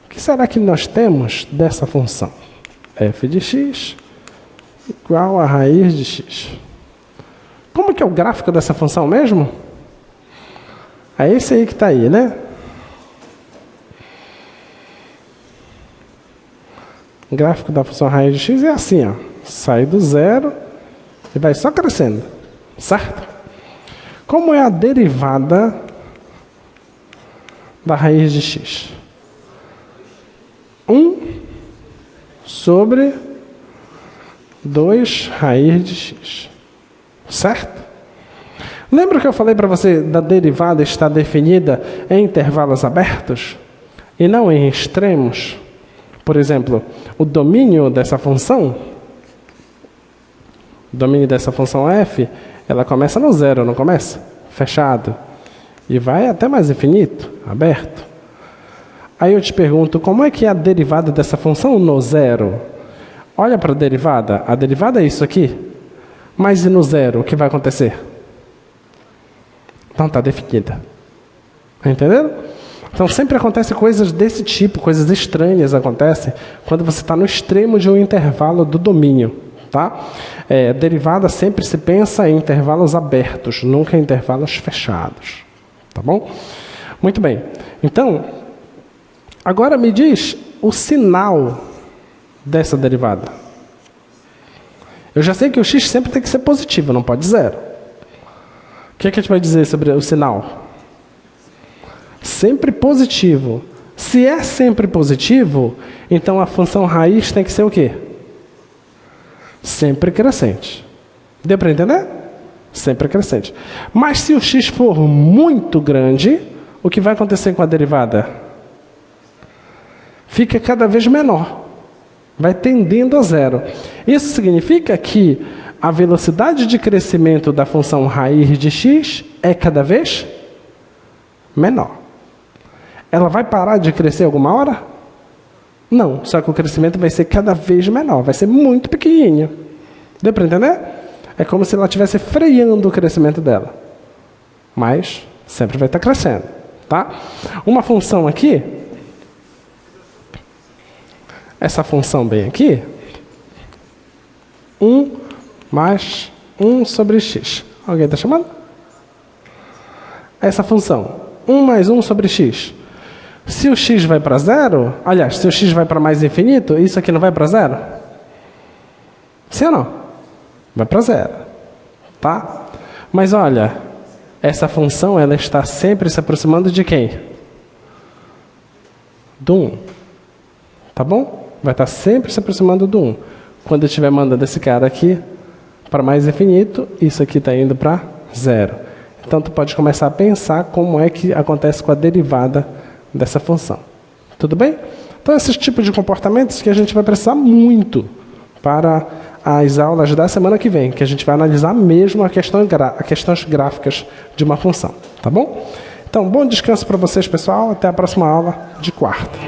O que será que nós temos dessa função? F de x igual a raiz de x. Como que é o gráfico dessa função mesmo? É esse aí que está aí, né? O gráfico da função raiz de x é assim, ó. Sai do zero e vai só crescendo, certo? Como é a derivada da raiz de x? 1 sobre 2 raiz de x, certo? Lembra que eu falei para você da derivada estar definida em intervalos abertos e não em extremos? Por exemplo, o domínio dessa função, f, ela começa no zero, não começa? Fechado. E vai até mais infinito, aberto. Aí eu te pergunto, como é que é a derivada dessa função no zero? Olha para a derivada é isso aqui. Mas e no zero, o que vai acontecer? Não está definida. Entenderam? Então sempre acontecem coisas desse tipo, coisas estranhas acontecem quando você está no extremo de um intervalo do domínio. Tá? A derivada sempre se pensa em intervalos abertos, nunca em intervalos fechados. Tá bom? Muito bem. Então, agora me diz o sinal dessa derivada. Eu já sei que o x sempre tem que ser positivo, não pode zero. O que a gente vai dizer sobre o sinal? Sempre positivo. Se é sempre positivo, então a função raiz tem que ser o quê? Sempre crescente. Deu para entender? Sempre crescente. Mas se o x for muito grande, o que vai acontecer com a derivada? Fica cada vez menor. Vai tendendo a zero. Isso significa que a velocidade de crescimento da função raiz de x é cada vez menor. Ela vai parar de crescer alguma hora? Não, só que o crescimento vai ser cada vez menor, vai ser muito pequenininho. Deu para entender? É como se ela estivesse freando o crescimento dela. Mas sempre vai estar crescendo, tá? Uma função aqui, essa função bem aqui, 1 mais 1 sobre x. Alguém está chamando? Essa função, 1 mais 1 sobre x. Se o x vai para zero, aliás, se o x vai para mais infinito, isso aqui não vai para zero? Sim ou não? Vai para zero. Tá? Mas olha, essa função ela está sempre se aproximando de quem? Do 1. Tá bom? Vai estar sempre se aproximando do 1. Quando eu estiver mandando esse cara aqui para mais infinito, isso aqui está indo para zero. Então, tu pode começar a pensar como é que acontece com a derivada dessa função. Tudo bem? Então, esses tipos de comportamentos que a gente vai precisar muito para as aulas da semana que vem, que a gente vai analisar mesmo as questões gráficas de uma função. Tá bom? Então, bom descanso para vocês, pessoal. Até a próxima aula de quarta.